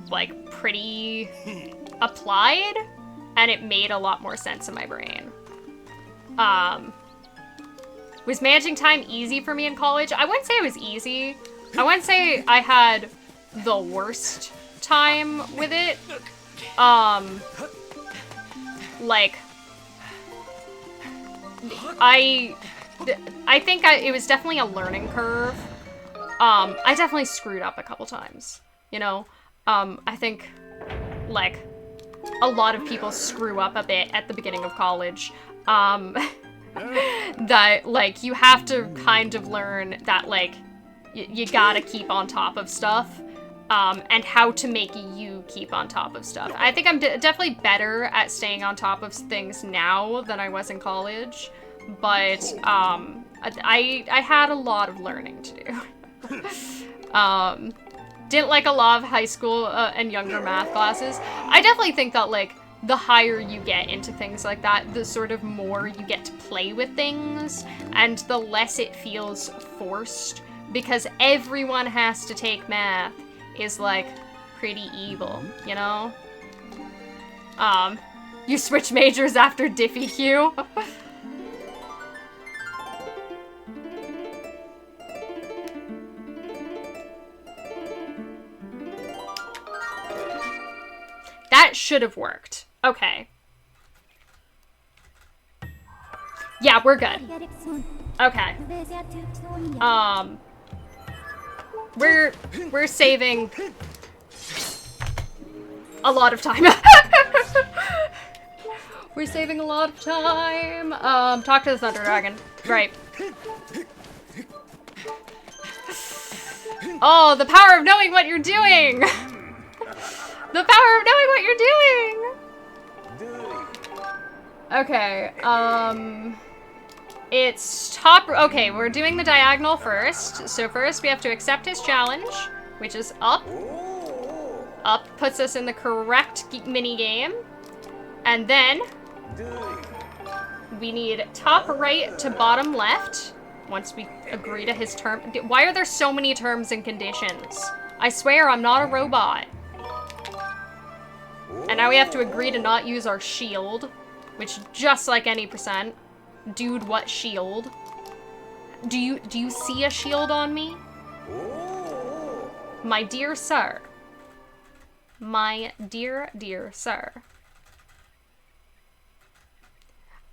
like, pretty applied, and it made a lot more sense in my brain. Was managing time easy for me in college? I wouldn't say it was easy. I wouldn't say I had the worst time with it. Like, I think it was definitely a learning curve. I definitely screwed up a couple times, you know? I think, like, a lot of people screw up a bit at the beginning of college. That, like, you have to kind of learn that, like, you gotta keep on top of stuff, and how to make you keep on top of stuff. I think I'm definitely better at staying on top of things now than I was in college, but, I had a lot of learning to do. Didn't like a lot of high school, and younger math classes. I definitely think that, like, the higher you get into things like that, the sort of more you get to play with things, and the less it feels forced, because everyone has to take math is, like, pretty evil, you know? You switch majors after Diffie Q? That should have worked. Okay. Yeah, we're good. Okay. We're saving a lot of time. We're saving a lot of time. Talk to the Thunder Dragon. Right. Oh, the power of knowing what you're doing! The power of knowing what you're doing! Okay, it's top, okay, we're doing the diagonal first. So first we have to accept his challenge, which is up. Up puts us in the correct mini game. And then we need top right to bottom left once we agree to his term. Why are there so many terms and conditions? I swear I'm not a robot. And now we have to agree to not use our shield, which, just like any percent, dude, what shield? Do you see a shield on me? My dear sir. My dear, dear sir.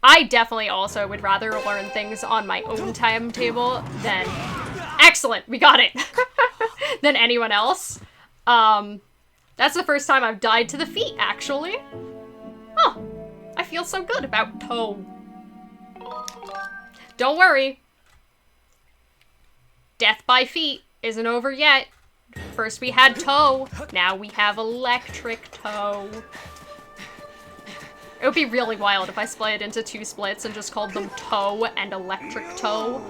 I definitely also would rather learn things on my own timetable than... Excellent, we got it! Than anyone else. That's the first time I've died to the feet, actually. Oh, I feel so good about toe. Don't worry. Death by feet isn't over yet. First we had toe, now we have electric toe. It would be really wild if I split it into 2 splits and just called them toe and electric toe.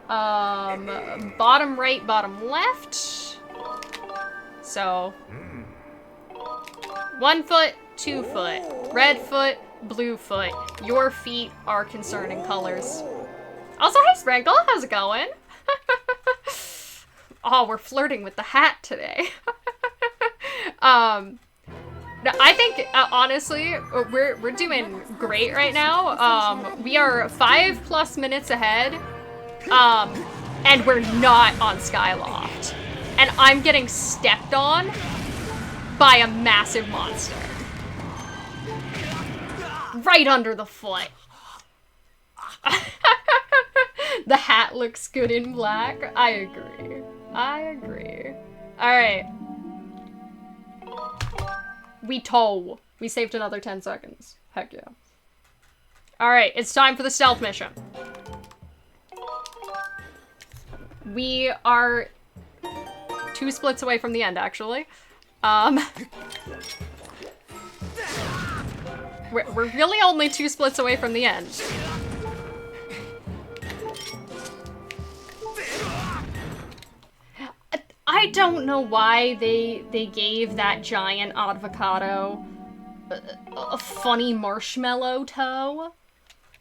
Bottom right, bottom left. So, 1 foot, 2 foot, red foot, blue foot. Your feet are concerning colors. Also, hi Sprinkle, how's it going? Oh, we're flirting with the hat today. I think, honestly, we're doing great right now. We are 5+ minutes ahead, and we're not on Skyloft. And I'm getting stepped on by a massive monster. Right under the foot. The hat looks good in black. I agree. I agree. Alright. We tow. We saved another 10 seconds. Heck yeah. Alright, it's time for the stealth mission. We are 2 splits away from the end, actually. We're really only 2 splits away from the end. I don't know why they gave that giant avocado a funny marshmallow toe,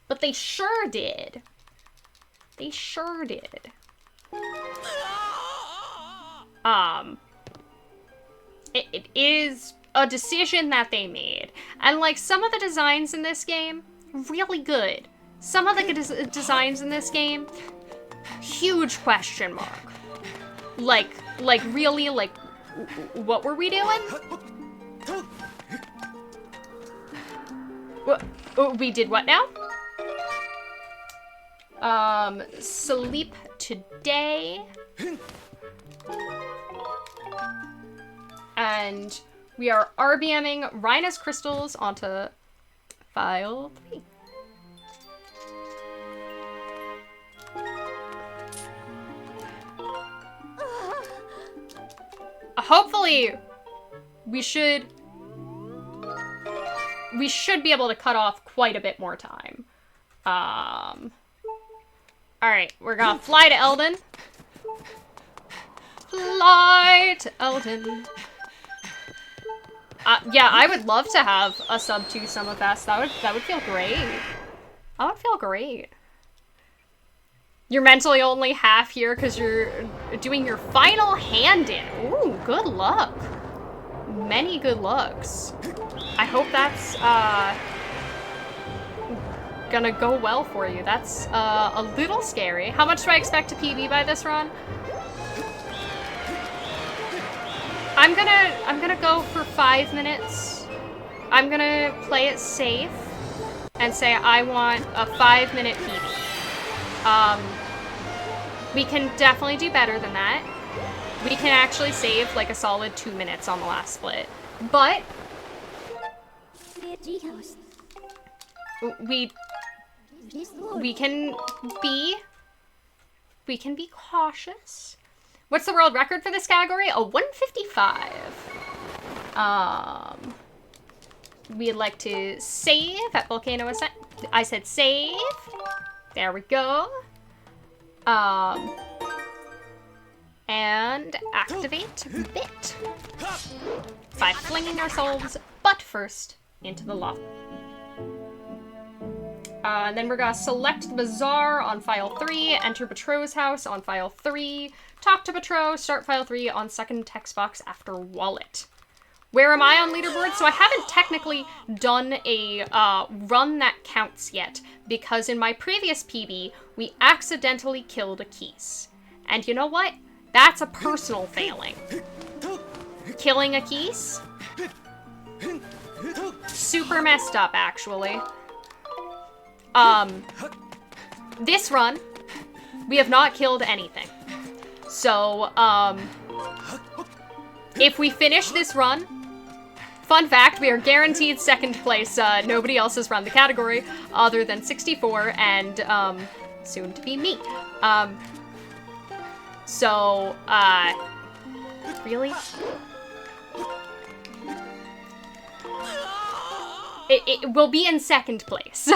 but they sure did. They sure did. It is a decision that they made, and like some of the designs in this game, really good. Some of the designs in this game, huge question mark. Like really, like, what were we doing? We did what now? Sleep today. And we are RBMing Rhinus crystals onto file 3. Hopefully, we should be able to cut off quite a bit more time. Alright, we're gonna fly to Eldon. Fly to Eldon. Yeah, I would love to have a sub 2 Summerfest. That would feel great. That would feel great. You're mentally only half here because you're doing your final hand-in. Ooh, good luck. Many good looks. I hope that's, gonna go well for you. That's, a little scary. How much do I expect to PB by this run? I'm gonna go for 5 minutes. I'm gonna play it safe and say I want a 5-minute PB. We can definitely do better than that. We can actually save like a solid 2 minutes on the last split. But we can be cautious. What's the world record for this category? A 155. We'd like to save at Volcano Ascent. I said save. There we go. And activate bit by flinging ourselves butt first into the lava. And then we're gonna select the bazaar on file 3, enter Betrot's house on file 3, talk to Betrot, start file 3 on second text box after wallet. Where am I on leaderboard? So I haven't technically done a run that counts yet, because in my previous PB, we accidentally killed a Keese. And you know what? That's a personal failing. Killing a Keese? Super messed up, actually. This run, we have not killed anything. So, if we finish this run, fun fact, we are guaranteed second place. Nobody else has run the category other than 64 and, soon to be me. Really? It will be in second place.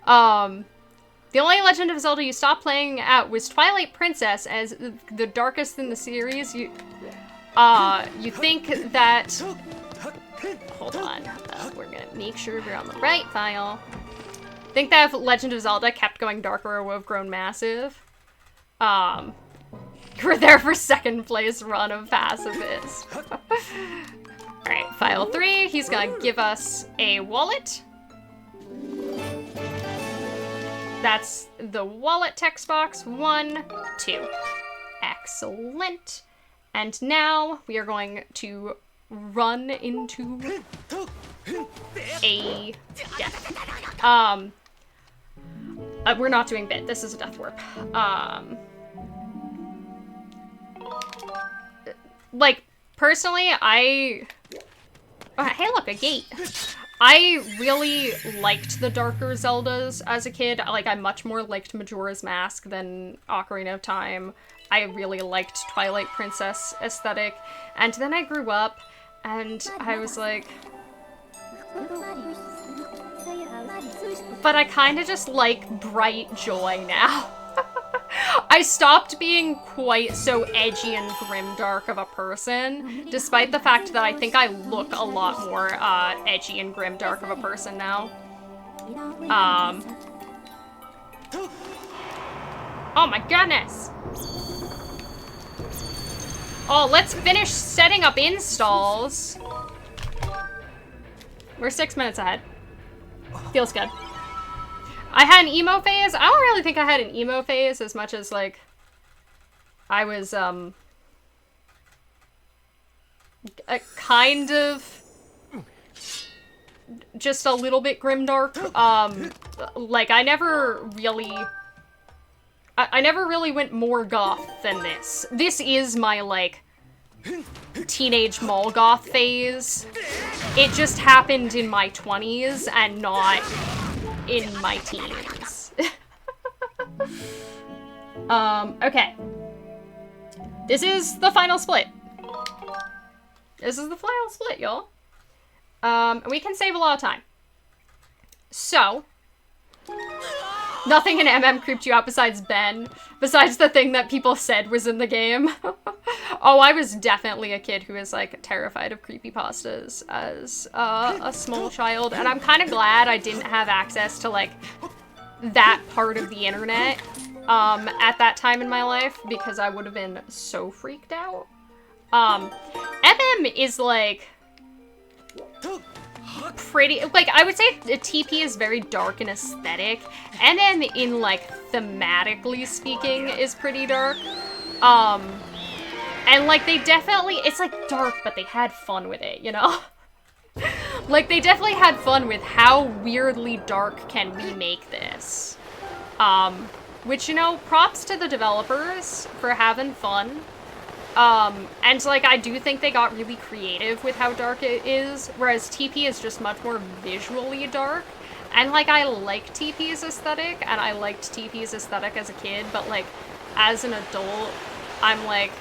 The only Legend of Zelda you stopped playing at was Twilight Princess, as the darkest in the series. You think that... Hold on. We're gonna make sure we're on the right file. Think that if Legend of Zelda kept going darker, it would have grown massive. We're there for second place run of Pacifist. Alright, file 3. He's gonna give us a wallet. That's the wallet text box. 1, 2. Excellent. And now we are going to run into a death. We're not doing bit. This is a death warp. Like, personally, hey, look, a gate. I really liked the darker Zeldas as a kid. Like, I much more liked Majora's Mask than Ocarina of Time. I really liked Twilight Princess aesthetic. And then I grew up, and I was like... But I kind of just like bright joy now. I stopped being quite so edgy and grimdark of a person, despite the fact that I think I look a lot more edgy and grimdark of a person now. Oh my goodness! Oh, let's finish setting up installs. We're 6 minutes ahead. Feels good. I had an emo phase. I don't really think I had an emo phase as much as, like, I was, a kind of just a little bit grimdark. Like, I never really went more goth than this. This is my, like, teenage mall goth phase. It just happened in my 20s and not in my teens. Okay. This is the final split. This is the final split, y'all. We can save a lot of time. So, nothing in MM creeped you out besides Ben, besides the thing that people said was in the game. Oh, I was definitely a kid who was, like, terrified of creepypastas as a small child, and I'm kind of glad I didn't have access to, like, that part of the internet at that time in my life, because I would have been so freaked out. MM is, like, pretty, like, I would say TP is very dark and aesthetic, and then in, like, thematically speaking is pretty dark. And, like, they definitely, it's, like, dark, but they had fun with it, you know? Like, they definitely had fun with how weirdly dark can we make this. Which, you know, props to the developers for having fun. And, like, I do think they got really creative with how dark it is, whereas TP is just much more visually dark. And, like, I like TP's aesthetic, and I liked TP's aesthetic as a kid, but, like, as an adult, I'm like,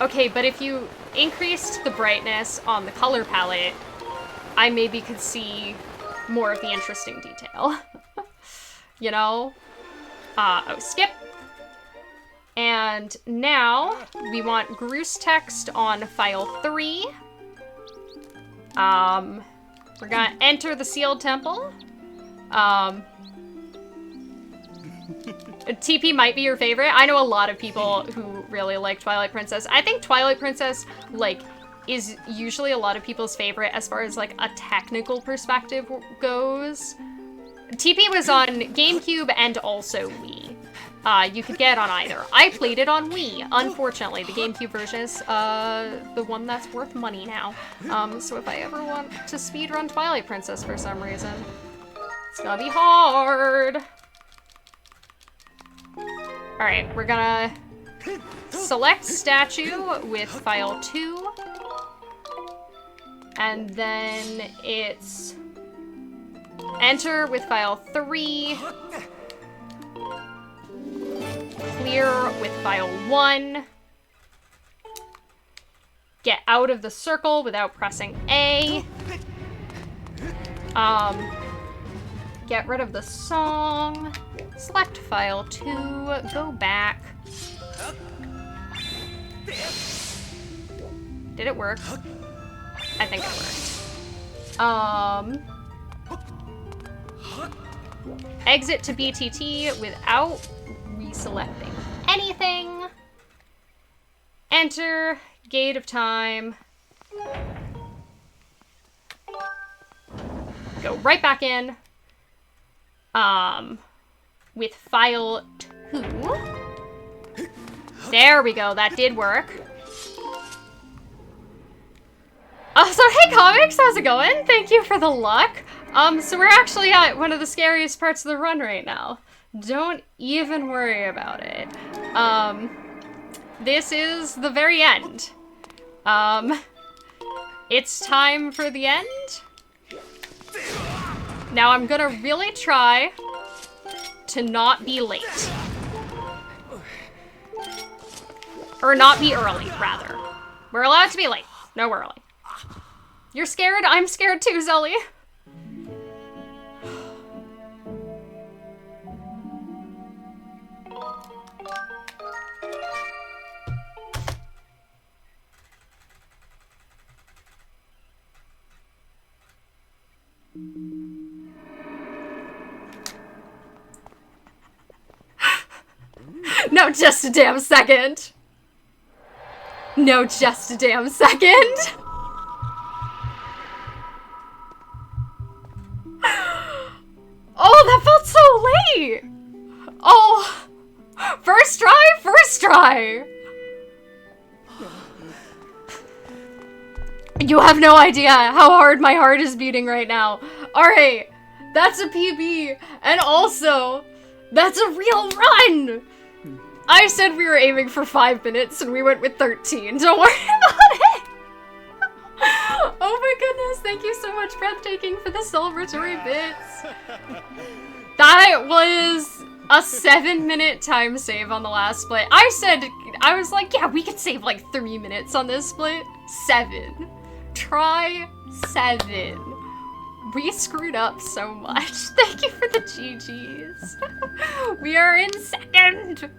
okay, but if you increased the brightness on the color palette, I maybe could see more of the interesting detail. You know? Oh, skip. And now we want Groose text on file 3. We're gonna enter the sealed temple. TP might be your favorite. I know a lot of people who really like Twilight Princess. I think Twilight Princess, like, is usually a lot of people's favorite as far as like a technical perspective goes. TP was on GameCube and also Wii. You could get it on either. I played it on Wii. Unfortunately, the GameCube version is the one that's worth money now. So if I ever want to speedrun Twilight Princess for some reason, it's gonna be hard. Alright, we're gonna select statue with file 2. And then it's enter with file 3. Clear with file 1. Get out of the circle without pressing A. Get rid of the song. Select file 2. Go back. Did it work? I think it worked. Exit to BTT without reselecting anything. Enter. Gate of time. Go right back in. With file 2. There we go, that did work. So hey Comics, how's it going? Thank you for the luck. So we're actually at one of the scariest parts of the run right now. Don't even worry about it. This is the very end. It's time for the end. Now I'm gonna really try to not be late. Or not be early, rather. We're allowed to be late. No early. You're scared? I'm scared too, Zelly. No, just a damn second. No, just a damn second. Oh, that felt so late. Oh, first try, first try. You have no idea how hard my heart is beating right now. All right, that's a PB, and also, that's a real run. I said we were aiming for 5 minutes, and we went with 13. Don't worry about it. Oh my goodness, thank you so much, Breathtaking, for the celebratory bits. That was a 7-minute time save on the last split. I was like, yeah, we could save like 3 minutes on this split. 7. Try 7. We screwed up so much. Thank you for the GGs. We are in second.